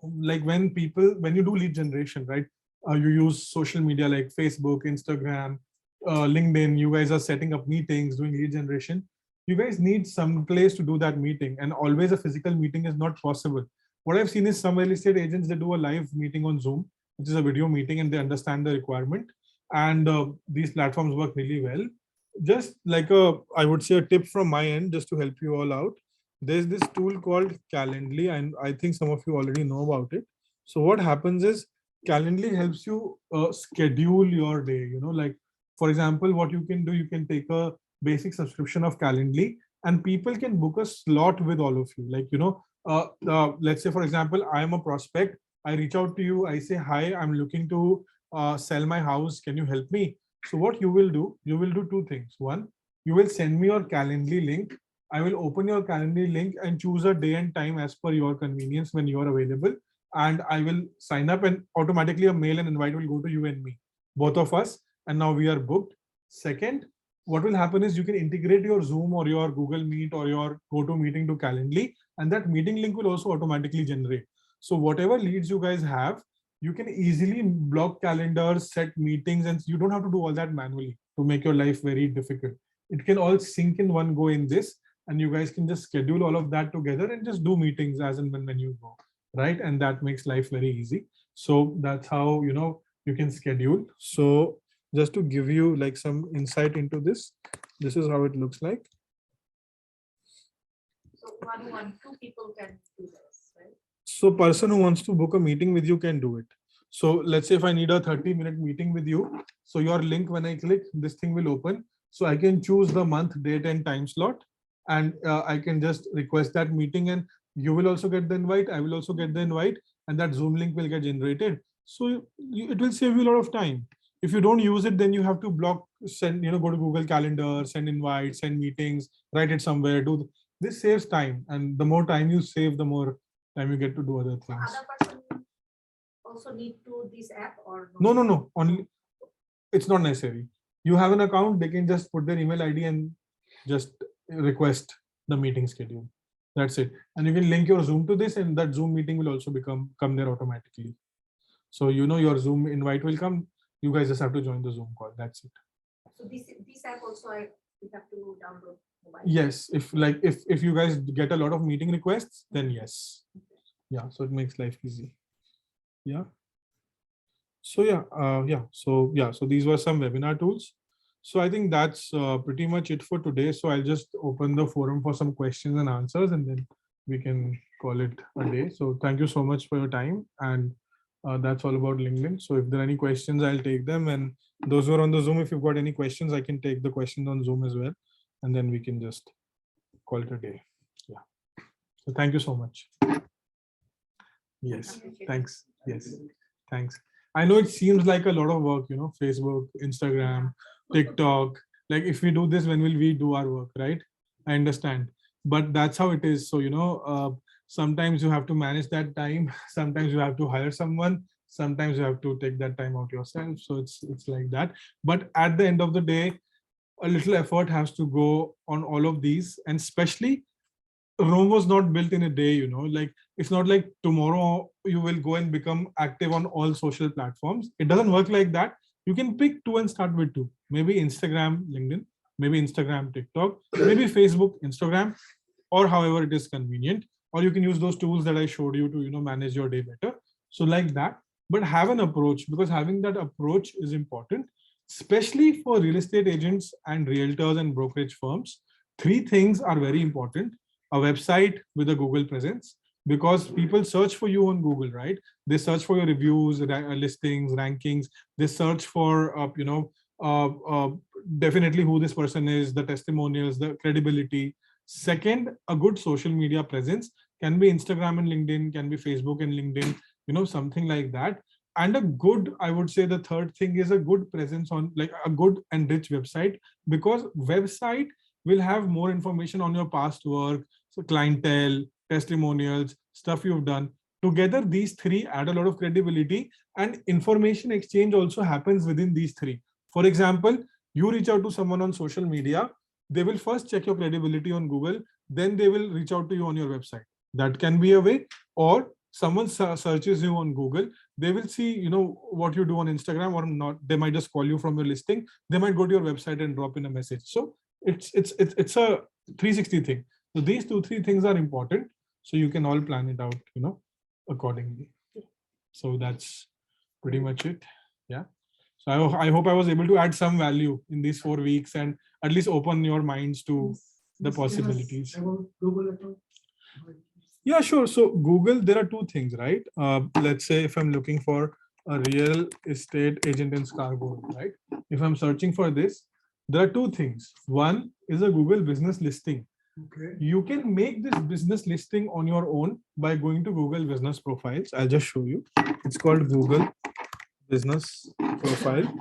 like when you do lead generation, right? You use social media like Facebook, Instagram, LinkedIn. You guys are setting up meetings, doing lead generation. You guys need some place to do that meeting, and always a physical meeting is not possible. What I've seen is some real estate agents, they do a live meeting on Zoom, which is a video meeting, and they understand the requirement. And these platforms work really well. Just like I would say a tip from my end, just to help you all out. There's this tool called Calendly, and I think some of you already know about it. So what happens is Calendly helps you schedule your day. Like for example, what you can do, you can take a basic subscription of Calendly, and people can book a slot with all of you. Like let's say for example, I am a prospect. I reach out to you. I say, hi, I'm looking to sell my house. Can you help me? So what you will do two things. One, you will send me your Calendly link. I will open your Calendly link and choose a day and time as per your convenience when you are available. And I will sign up, and automatically a mail and invite will go to you and me, both of us. And now we are booked. Second, what will happen is you can integrate your Zoom or your Google Meet or your GoToMeeting to Calendly, and that meeting link will also automatically generate. So whatever leads you guys have, you can easily block calendars, set meetings, and you don't have to do all that manually to make your life very difficult. It can all sync in one go in this, and you guys can just schedule all of that together and just do meetings as and when you go, right? And that makes life very easy. So that's how you can schedule. So just to give you like some insight into this, this is how it looks like. So two people can do this, right? So person who wants to book a meeting with you can do it. So let's say if I need a 30-minute meeting with you, So your link, when I click, this thing will open. So I can choose the month, date, and time slot, and I can just request that meeting, and you will also get the invite. I will also get the invite, and that Zoom link will get generated. So it will save you a lot of time. If you don't use it, then you have to block, send, go to Google Calendar, send invites, send meetings, write it somewhere. This saves time, and the more time you save, the more time you get to do other So things. other person also need to this app or No. Only it's not necessary. You have an account, they can just put their email ID and just request the meeting schedule. That's it. And you can link your Zoom to this, and that Zoom meeting will also come there automatically. So your Zoom invite will come. You guys just have to join the Zoom call. That's it. So this app also we have to download mobile. Yes, if you guys get a lot of meeting requests, then yes. Yeah, so it makes life easy. Yeah. So so these were some webinar tools. So I think that's pretty much it for today. So I'll just open the forum for some questions and answers, and then we can call it a day. So thank you so much for your time, and that's all about LinkedIn. So if there are any questions, I'll take them, and those who are on the Zoom, if you've got any questions, I can take the questions on Zoom as well, and then we can just call it a day. Yeah. So thank you so much. Yes, thanks. Yes, thanks. I know it seems like a lot of work, Facebook, Instagram, TikTok. Like, if we do this, when will we do our work, right? I understand, but that's how it is. So, sometimes you have to manage that time. Sometimes you have to hire someone. Sometimes you have to take that time out yourself. So it's like that. But at the end of the day, a little effort has to go on all of these, and especially Rome was not built in a day, like it's not like tomorrow you will go and become active on all social platforms. It doesn't work like that. You can pick two and start with two. Maybe Instagram, LinkedIn, maybe Instagram, TikTok, maybe Facebook, Instagram, or however it is convenient. Or you can use those tools that I showed you to, manage your day better. So like that, but have an approach, because having that approach is important, especially for real estate agents and realtors and brokerage firms. Three things are very important. A website with a Google presence, because people search for you on Google, right? They search for your reviews, listings, rankings. They search for, definitely who this person is, the testimonials, the credibility. Second, a good social media presence can be Instagram and LinkedIn, can be Facebook and LinkedIn, something like that. And a good, I would say the third thing is a good presence on, like, a good and rich website, because website will have more information on your past work, so clientele, testimonials, stuff you've done. Together, these three add a lot of credibility, and information exchange also happens within these three. For example, you reach out to someone on social media, they will first check your credibility on Google, then they will reach out to you on your website. That can be a way. Or someone searches you on Google, they will see, what you do on Instagram or not. They might just call you from your listing. They might go to your website and drop in a message. So it's a 360 thing. So these 2-3 things are important. So you can all plan it out, accordingly. So that's pretty much it. Yeah. So I hope I was able to add some value in these 4 weeks and at least open your minds to the possibilities. Google account? Yeah, sure. So Google, there are two things, right? Let's say if I'm looking for a real estate agent in Scarborough, right? If I'm searching for this, there are two things. One is a Google business listing. Okay. You can make this business listing on your own by going to Google Business Profiles. I'll just show you. It's called Google Business Profile.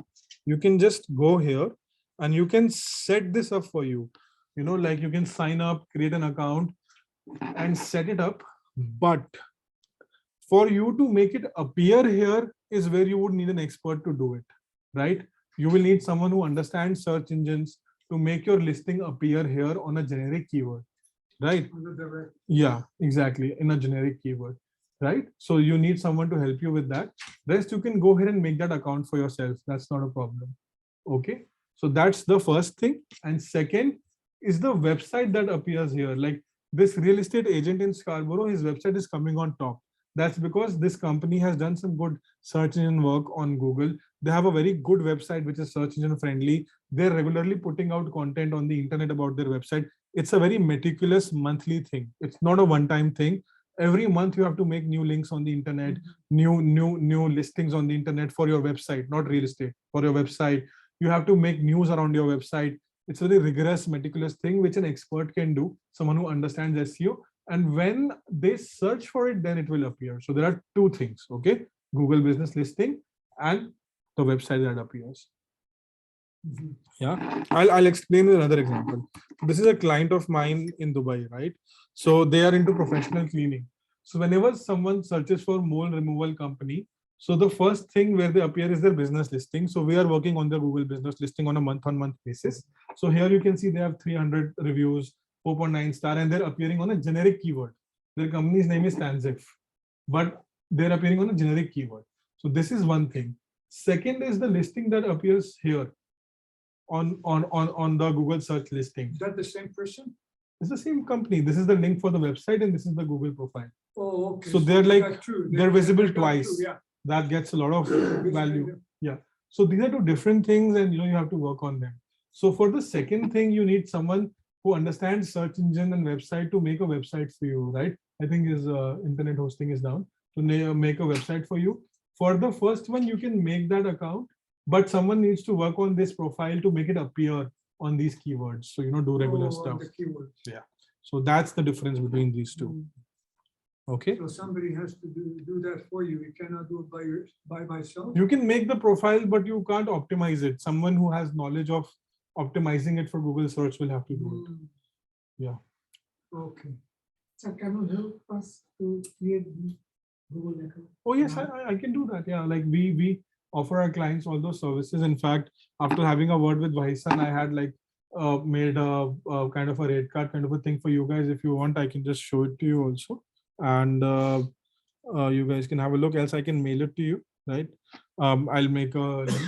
You can just go here and you can set this up for you. Like you can sign up, create an account and set it up. But for you to make it appear here is where you would need an expert to do it, right? You will need someone who understands search engines to make your listing appear here on a generic keyword, right? Yeah, exactly. In a generic keyword, right? So you need someone to help you with that. Rest, you can go ahead and make that account for yourself. That's not a problem. Okay. So that's the first thing. And second is the website that appears here. Like this real estate agent in Scarborough, his website is coming on top. That's because this company has done some good search engine work on Google. They have a very good website, which is search engine friendly. They're regularly putting out content on the internet about their website. It's a very meticulous monthly thing. It's not a one-time thing. Every month you have to make new links on the internet, new listings on the internet for your website, not real estate, for your website. You have to make news around your website. It's a very rigorous, meticulous thing which an expert can do, someone who understands SEO. And when they search for it, then it will appear. So there are two things, okay? Google business listing and the website that appears. Yeah, I'll explain with another example. This is a client of mine in Dubai, right? So they are into professional cleaning. So whenever someone searches for mole removal company, so the first thing where they appear is their business listing. So we are working on the Google business listing on a month-on-month basis. So here you can see they have 300 reviews, 4.9 star, and they're appearing on a generic keyword. Their company's name is Tanzif, but they're appearing on a generic keyword. So this is one thing. Second is the listing that appears here on the Google search listing. Is that the same person? It's the same company. This is the link for the website and this is the Google profile. Oh, okay. So they're like, that's true. they're visible That's true, twice. Yeah. That gets a lot of value. Yeah. So these are two different things and you have to work on them. So for the second thing, you need someone who understands search engine and website to make a website for you, right? I think his internet hosting is down to make a website for you. For the first one, you can make that account, but someone needs to work on this profile to make it appear on these keywords. So, do regular stuff. The keywords. Yeah. So that's the difference between these two. Mm. Okay. So somebody has to do that for you. You cannot do it by myself. You can make the profile, but you can't optimize it. Someone who has knowledge of optimizing it for Google search will have to do it. Mm. Yeah. Okay. So can you help us to create the Google account? Oh yes, I can do that. Yeah, like we offer our clients all those services. In fact, after having a word with Vahisan, I had like made a kind of a rate card kind of a thing for you guys. If you want, I can just show it to you also, and you guys can have a look. Else, I can mail it to you. Right? I'll make a link.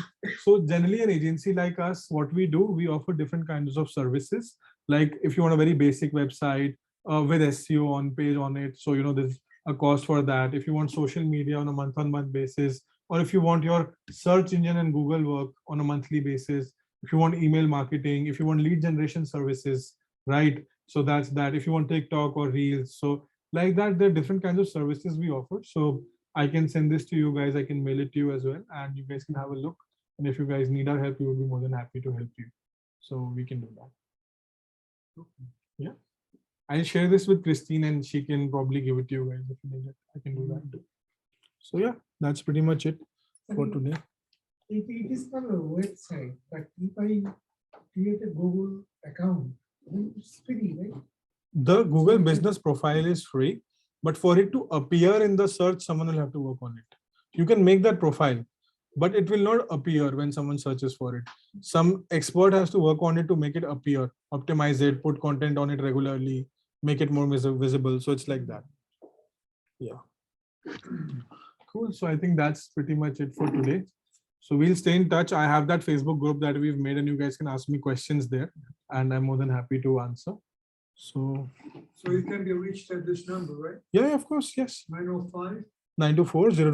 So generally, an agency like us, what we do, we offer different kinds of services. Like if you want a very basic website with SEO on page on it, so there's a cost for that. If you want social media on a month-on-month basis, or if you want your search engine and Google work on a monthly basis, if you want email marketing, if you want lead generation services, right? So that's that. If you want TikTok or Reels, so like that, there are different kinds of services we offer. So I can send this to you guys. I can mail it to you as well, and you guys can have a look. And if you guys need our help, we would be more than happy to help you. So we can do that. Yeah. I'll share this with Christine and she can probably give it to you guys if you need it. I can do that too. So yeah, that's pretty much it for today. It is not a website, but if I create a Google account, then it's free, right? The Google business profile is free, but for it to appear in the search, someone will have to work on it. You can make that profile, but it will not appear when someone searches for it. Some expert has to work on it to make it appear, optimize it, put content on it regularly, make it more visible. So it's like that. Yeah. Cool. So I think that's pretty much it for today. So we'll stay in touch. I have that Facebook group that we've made and you guys can ask me questions there and I'm more than happy to answer. So you can be reached at this number, right? yeah, of course. Yes. 905. 924-022.